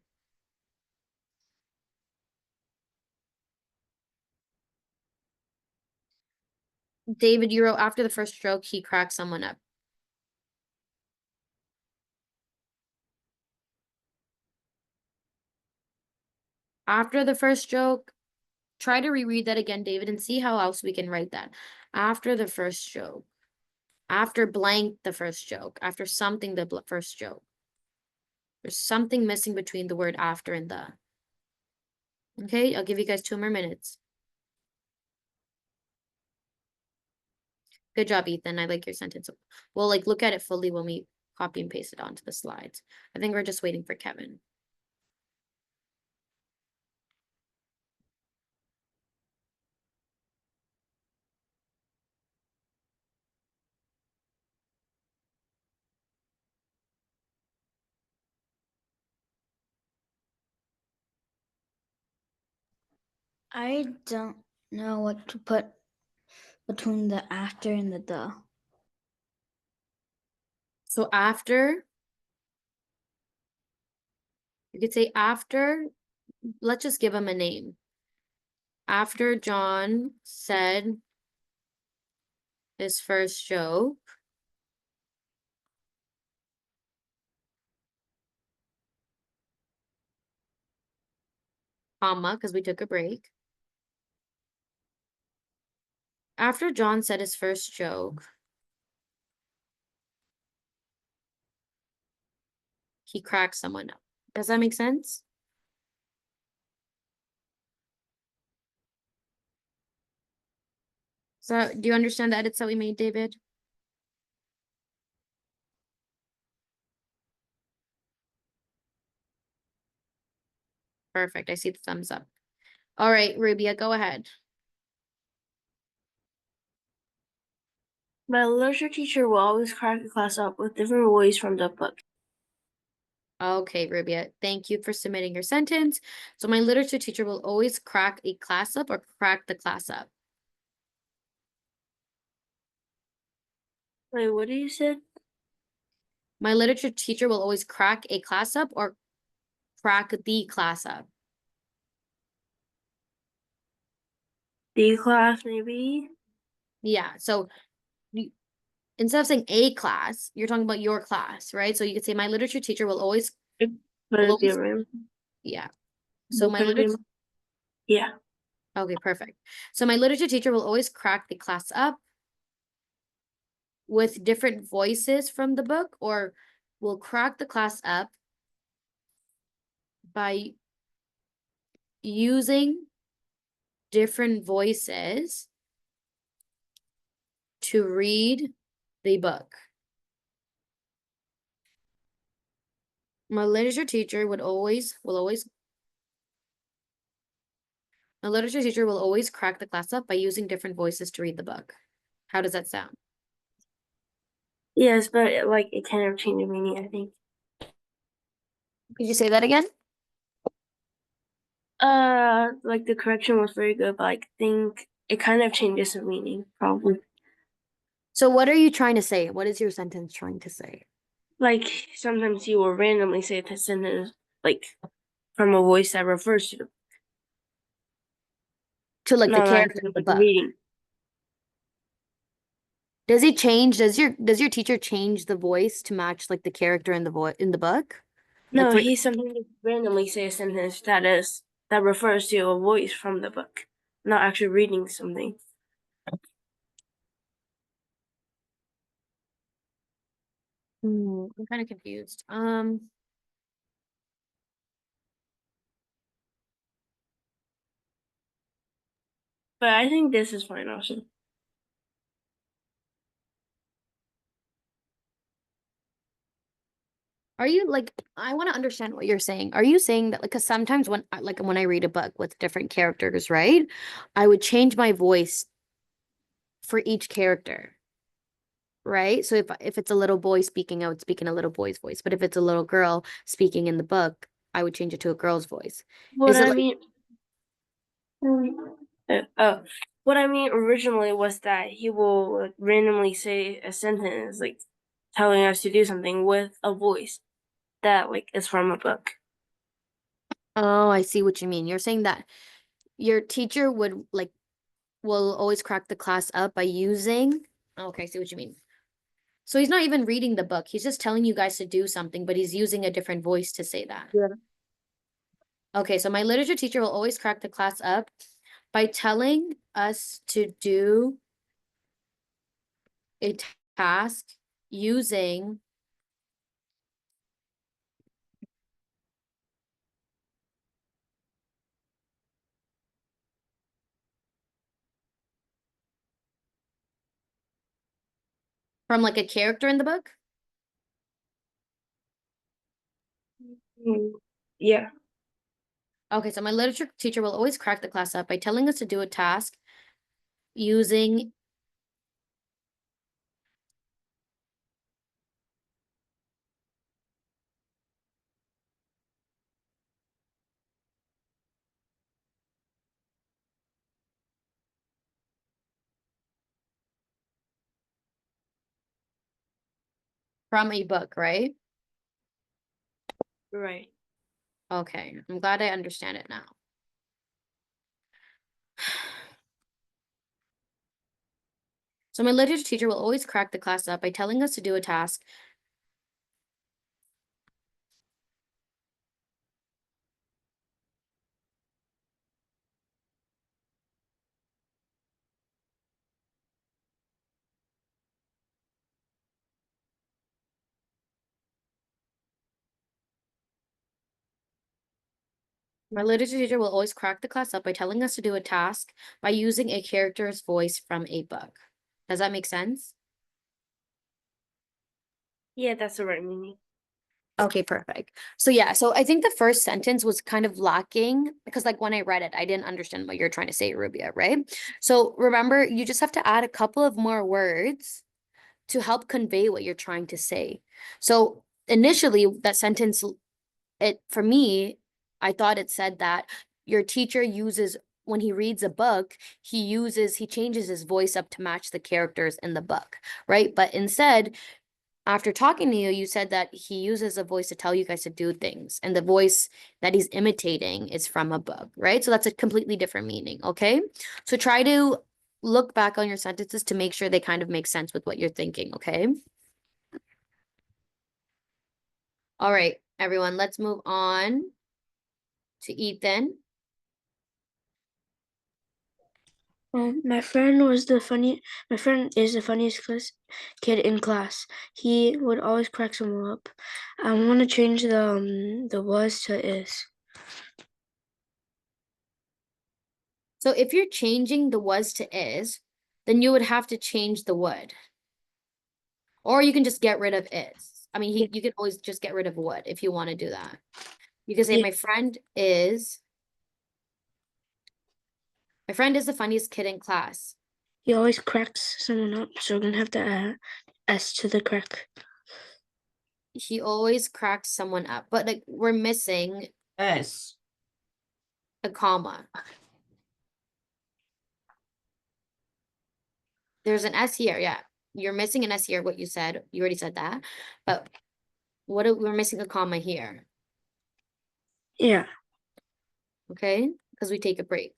Speaker 1: David, you wrote after the first stroke, he cracked someone up. After the first stroke, try to reread that again, David, and see how else we can write that. After the first joke. After blank the first joke. After something the first joke. There's something missing between the word after and the. Okay, I'll give you guys 2 more minutes. Good job, Ethan. I like your sentence. We'll like look at it fully when we copy and paste it onto the slides. I think we're just waiting for Kevin.
Speaker 2: I don't know what to put between the after and the.
Speaker 1: So after, you could say after, let's just give him a name. After John said his first joke, comma, because we took a break. After John said his first joke, he cracked someone up. Does that make sense? So do you understand the edits that we made, David? Perfect. I see the thumbs up. All right, Rubia, go ahead.
Speaker 4: My literature teacher will always crack the class up with different ways from the book.
Speaker 1: Okay, Rubia, thank you for submitting your sentence. So my literature teacher will always crack a class up or crack the class up.
Speaker 4: Wait, what did you say?
Speaker 1: My literature teacher will always crack a class up or crack the class up.
Speaker 4: The class, maybe?
Speaker 1: Yeah, so instead of saying a class, you're talking about your class, right? So you could say my literature teacher will always,
Speaker 4: Put
Speaker 1: will
Speaker 4: it in
Speaker 1: always
Speaker 4: the room.
Speaker 1: yeah. So my
Speaker 4: Put it in-
Speaker 1: literature,
Speaker 4: Yeah.
Speaker 1: okay, perfect. So my literature teacher will always crack the class up with different voices from the book, or will crack the class up by using different voices to read the book. My literature teacher will always crack the class up by using different voices to read the book. How does that sound?
Speaker 4: Yes, but it kind of changed the meaning, I think.
Speaker 1: Could you say that again?
Speaker 4: The correction was very good, but I think it kind of changes the meaning, probably.
Speaker 1: So what are you trying to say? What is your sentence trying to say?
Speaker 4: Like, sometimes you will randomly say the sentence, from a voice that refers to
Speaker 1: Like the
Speaker 4: not
Speaker 1: character in the book.
Speaker 4: reading.
Speaker 1: Does he change? Does your teacher change the voice to match like the character in the book?
Speaker 4: No,
Speaker 1: for-
Speaker 4: he sometimes randomly say a sentence that refers to a voice from the book, not actually reading something.
Speaker 1: I'm kind of confused.
Speaker 4: But I think this is fine also.
Speaker 1: Are you like, I want to understand what you're saying. Are you saying that, like, because sometimes when I read a book with different characters, right? I would change my voice for each character, right? So if it's a little boy speaking, I would speak in a little boy's voice. But if it's a little girl speaking in the book, I would change it to a girl's voice.
Speaker 4: What
Speaker 1: Is it
Speaker 4: I
Speaker 1: like-
Speaker 4: mean, what I mean originally was that he will randomly say a sentence, telling us to do something with a voice that is from a book.
Speaker 1: Oh, I see what you mean. You're saying that your teacher will always crack the class up by using. Okay, I see what you mean. So he's not even reading the book. He's just telling you guys to do something, but he's using a different voice to say that.
Speaker 4: Yeah.
Speaker 1: Okay, so my literature teacher will always crack the class up by telling us to do a task using from like a character in the book.
Speaker 5: Yeah.
Speaker 1: Okay, so my literature teacher will always crack the class up by telling us to do a task using from a book, right?
Speaker 4: Right.
Speaker 1: Okay, I'm glad I understand it now. So my literature teacher will always crack the class up by telling us to do a task My literature teacher will always crack the class up by telling us to do a task by using a character's voice from a book. Does that make sense?
Speaker 4: Yeah, that's the right meaning.
Speaker 1: Okay, perfect. So yeah, so I think the first sentence was kind of lacking because like when I read it, I didn't understand what you're trying to say, Rubia, right? So remember, you just have to add a couple of more words to help convey what you're trying to say. So initially, that sentence, it for me, I thought it said that your teacher uses when he reads a book, he changes his voice up to match the characters in the book, right? But instead, after talking to you, you said that he uses a voice to tell you guys to do things, and the voice that he's imitating is from a book, right? So that's a completely different meaning, okay? So try to look back on your sentences to make sure they kind of make sense with what you're thinking, okay? All right, everyone, let's move on to Ethan.
Speaker 5: My friend is the funniest kid in class. He would always crack someone up. I want to change the was to is.
Speaker 1: So if you're changing the was to is, then you would have to change the would. Or you can just get rid of is. I mean, you can always just get rid of would if you want to do that. You can say
Speaker 5: Yeah.
Speaker 1: my friend is the funniest kid in class.
Speaker 5: He always cracks someone up, so we're gonna have to add s to the crack.
Speaker 1: He always cracks someone up, but like we're missing
Speaker 6: S.
Speaker 1: a comma. There's an S here, yeah. You're missing an S here, what you said. You already said that. But we're missing a comma here,
Speaker 5: Yeah.
Speaker 1: okay? Because we take a break.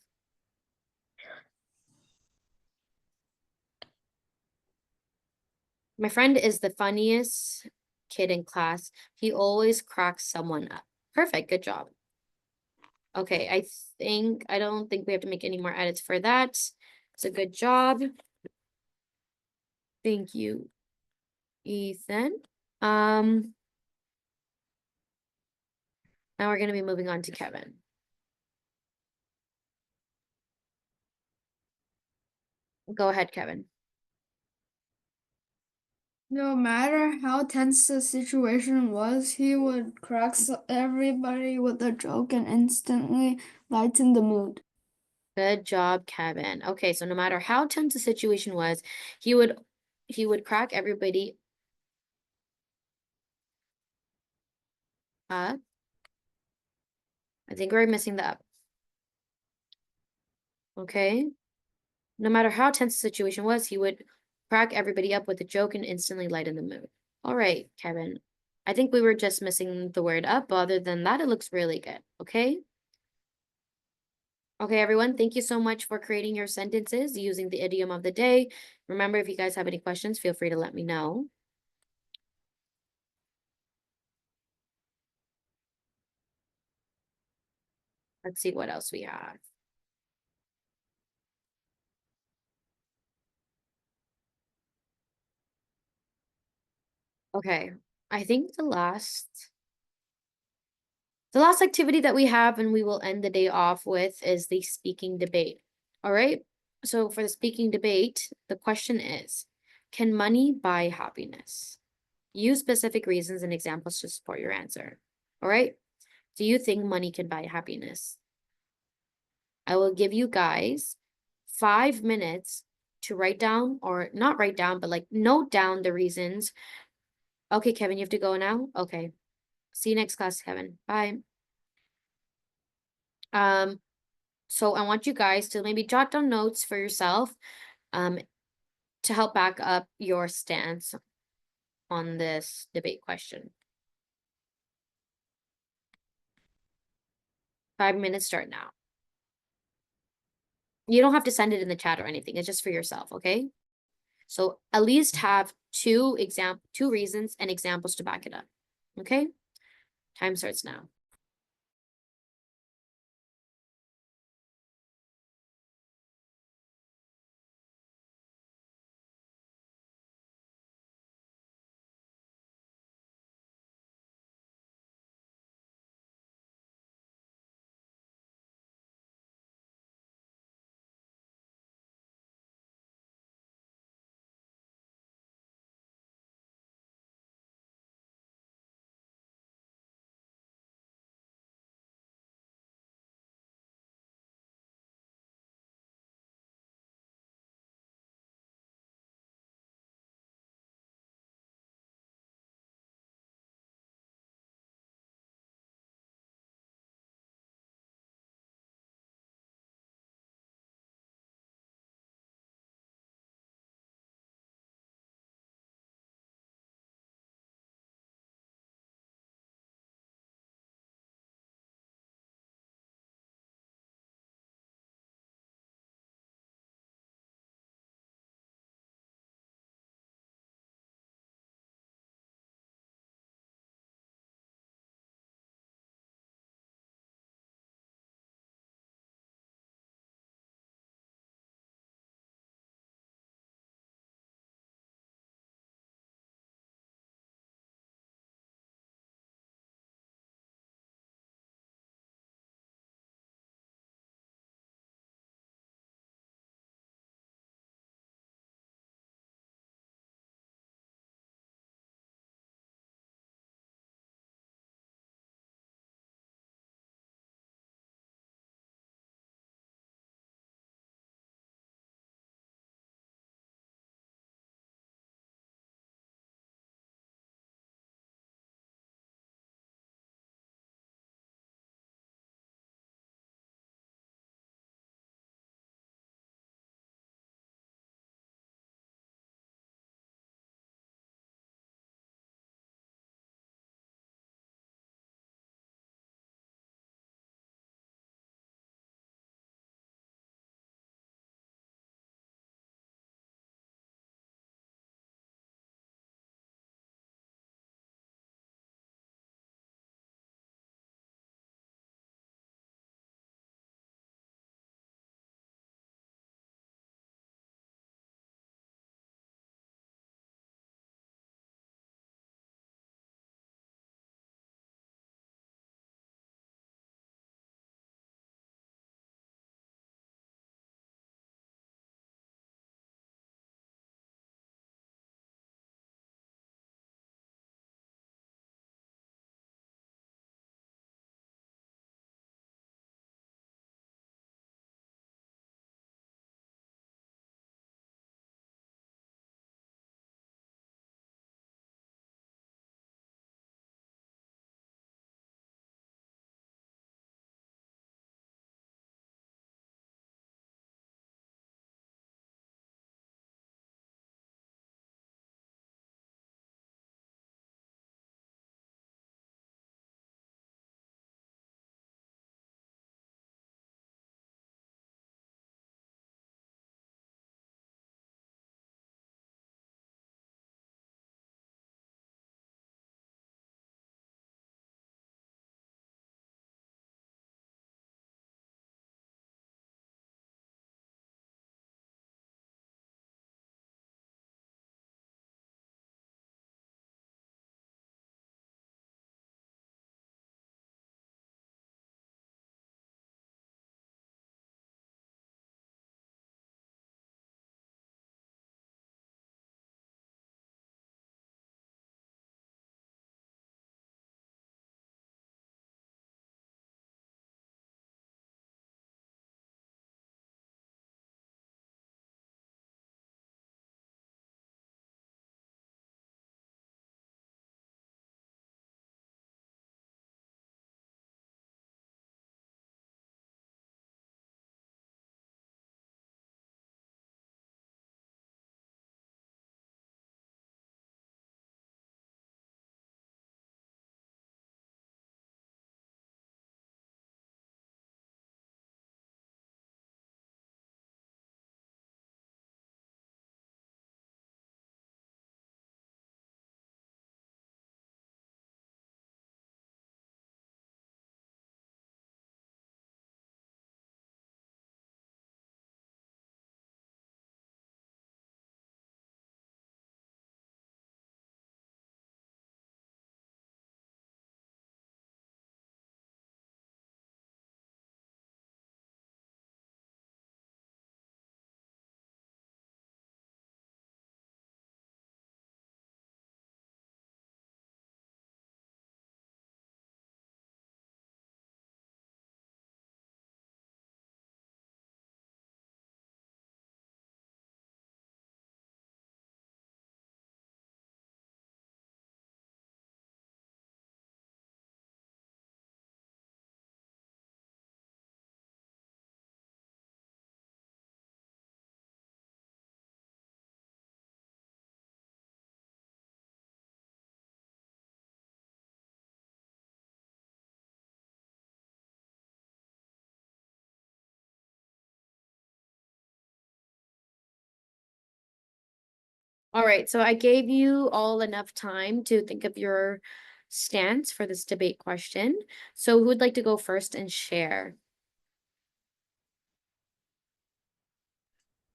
Speaker 1: My friend is the funniest kid in class. He always cracks someone up. Perfect, good job. Okay, I don't think we have to make any more edits for that. It's a good job. Thank you, Ethan. Now we're gonna be moving on to Kevin. Go ahead, Kevin.
Speaker 3: No matter how tense the situation was, he would crack everybody with a joke and instantly lighten the mood.
Speaker 1: Good job, Kevin. Okay, so no matter how tense the situation was, he would crack everybody up. I think we're missing the up. Okay. No matter how tense the situation was, he would crack everybody up with a joke and instantly lighten the mood. All right, Kevin. I think we were just missing the word up. Other than that, it looks really good. Okay. Okay, everyone, thank you so much for creating your sentences using the idiom of the day. Remember, if you guys have any questions, feel free to let me know. Let's see what else we have. Okay, I think the last activity that we have and we will end the day off with is the speaking debate. All right? So for the speaking debate, the question is, can money buy happiness? Use specific reasons and examples to support your answer. All right? Do you think money can buy happiness? I will give you guys 5 minutes to write down, or not write down, but like note down the reasons. Okay, Kevin, you have to go now? Okay. See you next class, Kevin. Bye. So I want you guys to maybe jot down notes for yourself, to help back up your stance on this debate question. 5 minutes start now. You don't have to send it in the chat or anything. It's just for yourself, okay? So at least have two reasons and examples to back it up. Okay? Time starts now. All right, so I gave you all enough time to think of your stance for this debate question. So who would like to go first and share?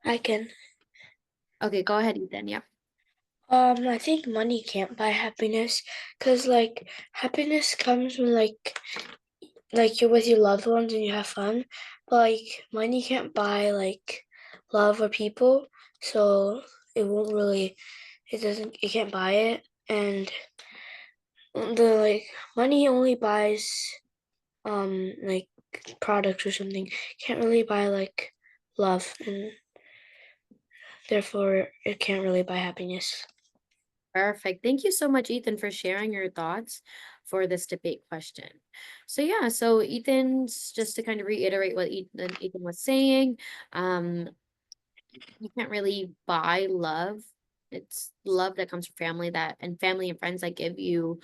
Speaker 5: I can.
Speaker 1: Okay, go ahead, Ethan. Yeah.
Speaker 5: I think money can't buy happiness, cause like happiness comes when like you're with your loved ones and you have fun, but like money can't buy like love or people, so it won't really. It can't buy it, and the like money only buys like products or something. Can't really buy like love, and therefore it can't really buy happiness.
Speaker 1: Perfect. Thank you so much, Ethan, for sharing your thoughts for this debate question. So yeah, so Ethan's just to kind of reiterate what Ethan was saying. You can't really buy love. It's love that comes from family that and family and friends that give you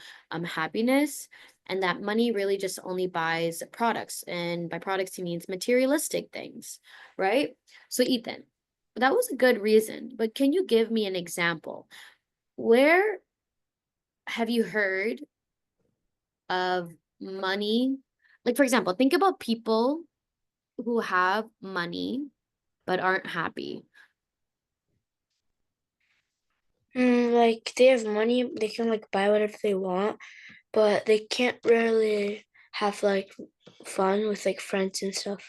Speaker 1: happiness. And that money really just only buys products. And by products he means materialistic things, right? So Ethan, that was a good reason, but can you give me an example? Where have you heard of money? Like, for example, think about people who have money but aren't happy.
Speaker 5: Like they have money, they can like buy whatever they want, but they can't really have like fun with like friends and stuff.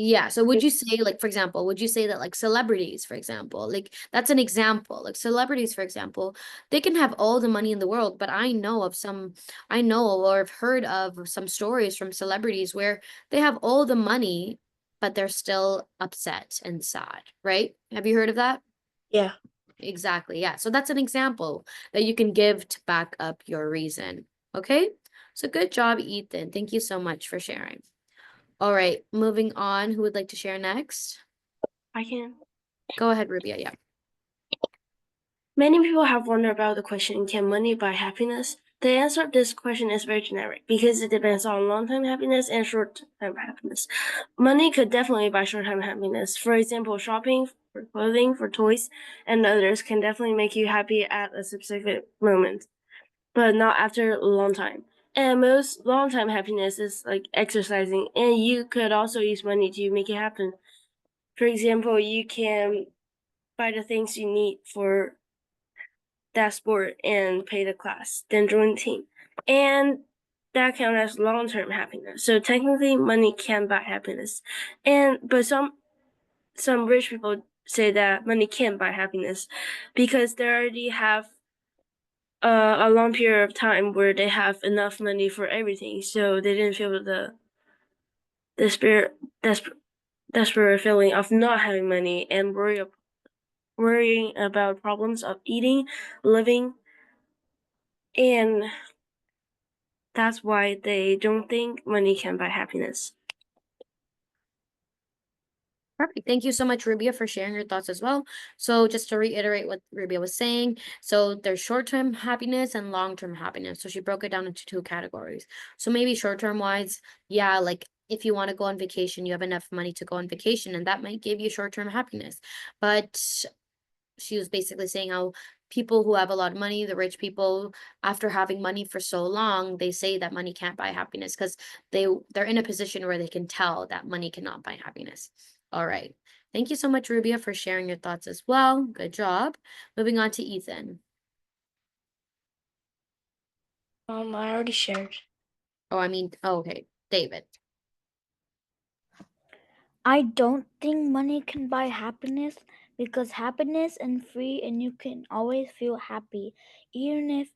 Speaker 1: Yeah. So would you say, like, for example, would you say that like celebrities, for example, like that's an example, like celebrities, for example, they can have all the money in the world, but I know or have heard of some stories from celebrities where they have all the money, but they're still upset and sad, right? Have you heard of that?
Speaker 5: Yeah.
Speaker 1: Exactly. Yeah. So that's an example that you can give to back up your reason. Okay. So good job, Ethan. Thank you so much for sharing. All right. Moving on. Who would like to share next?
Speaker 4: I can.
Speaker 1: Go ahead, Rubia. Yeah.
Speaker 4: Many people have wondered about the question, can money buy happiness? The answer to this question is very generic because it depends on long-term happiness and short-term happiness. Money could definitely buy short-term happiness. For example, shopping for clothing, for toys, and others can definitely make you happy at a specific moment, but not after a long time. And most long-term happiness is like exercising, and you could also use money to make it happen. For example, you can buy the things you need for that sport and pay the class, then join the team. And that counts as long-term happiness. So technically money can buy happiness. But some rich people say that money can't buy happiness because they already have a long period of time where they have enough money for everything. So they didn't feel the desperate feeling of not having money and worrying about problems of eating, living, and that's why they don't think money can buy happiness.
Speaker 1: Perfect. Thank you so much, Rubia, for sharing your thoughts as well. So just to reiterate what Rubia was saying, so there's short-term happiness and long-term happiness. So she broke it down into two categories. So maybe short-term wise, yeah, like if you want to go on vacation, you have enough money to go on vacation, and that might give you short-term happiness. But she was basically saying how people who have a lot of money, the rich people, after having money for so long, they say that money can't buy happiness because they're in a position where they can tell that money cannot buy happiness. All right. Thank you so much, Rubia, for sharing your thoughts as well. Good job. Moving on to Ethan.
Speaker 5: I already shared.
Speaker 1: Okay, David.
Speaker 2: I don't think money can buy happiness because happiness is free and you can always feel happy, even if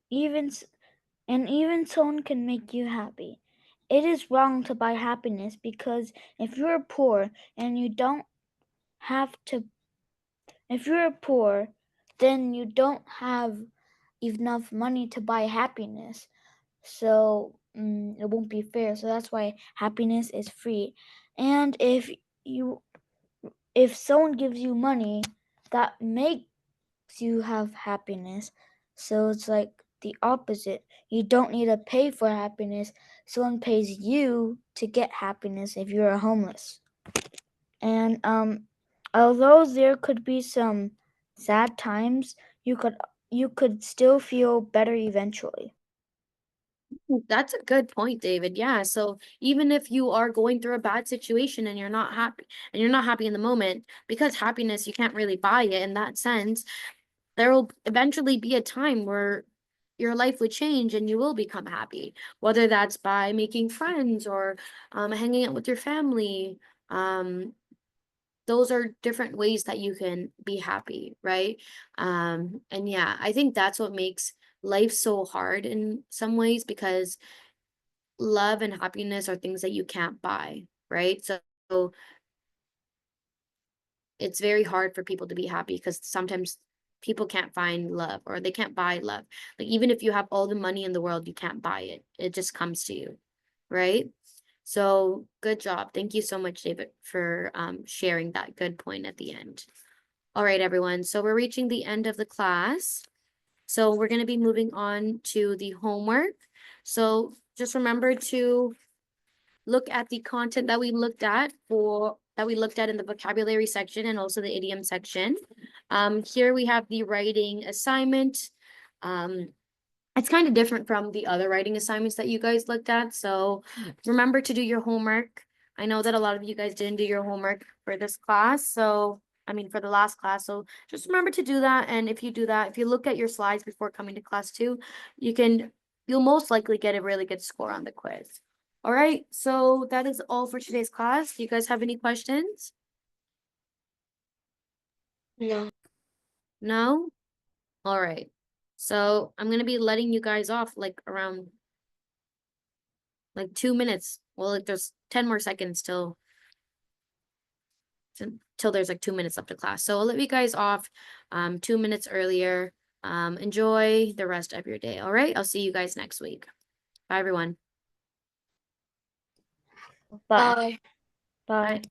Speaker 2: even s- and even someone can make you happy. It is wrong to buy happiness because if you're poor and you don't have to if you're poor, then you don't have enough money to buy happiness. So it won't be fair. So that's why happiness is free. And if someone gives you money, that makes you have happiness. So it's like the opposite. You don't need to pay for happiness. Someone pays you to get happiness if you're homeless. And although there could be some sad times, you could still feel better eventually.
Speaker 1: That's a good point, David. Yeah. So even if you are going through a bad situation and you're not happy in the moment, because happiness, you can't really buy it in that sense, there will eventually be a time where your life would change and you will become happy, whether that's by making friends or hanging out with your family. Those are different ways that you can be happy, right? And yeah, I think that's what makes life so hard in some ways, because love and happiness are things that you can't buy, right? So it's very hard for people to be happy because sometimes people can't find love or they can't buy love. Like even if you have all the money in the world, you can't buy it. It just comes to you, right? So good job. Thank you so much, David, for sharing that good point at the end. All right, everyone. So we're reaching the end of the class. So we're going to be moving on to the homework. So just remember to look at the content that we looked at in the vocabulary section and also the idiom section. Here we have the writing assignment. It's kind of different from the other writing assignments that you guys looked at. So remember to do your homework. I know that a lot of you guys didn't do your homework for this class. So, I mean, for the last class. So just remember to do that. And if you do that, if you look at your slides before coming to class 2, you'll most likely get a really good score on the quiz. All right. So that is all for today's class. Do you guys have any questions?
Speaker 5: No.
Speaker 1: No? All right. So I'm going to be letting you guys off like around like 2 minutes. Well, like there's 10 more seconds till there's like 2 minutes left of class. So I'll let you guys off 2 minutes earlier. Enjoy the rest of your day. All right. I'll see you guys next week. Bye, everyone.
Speaker 2: Bye.
Speaker 5: Bye.
Speaker 2: Bye.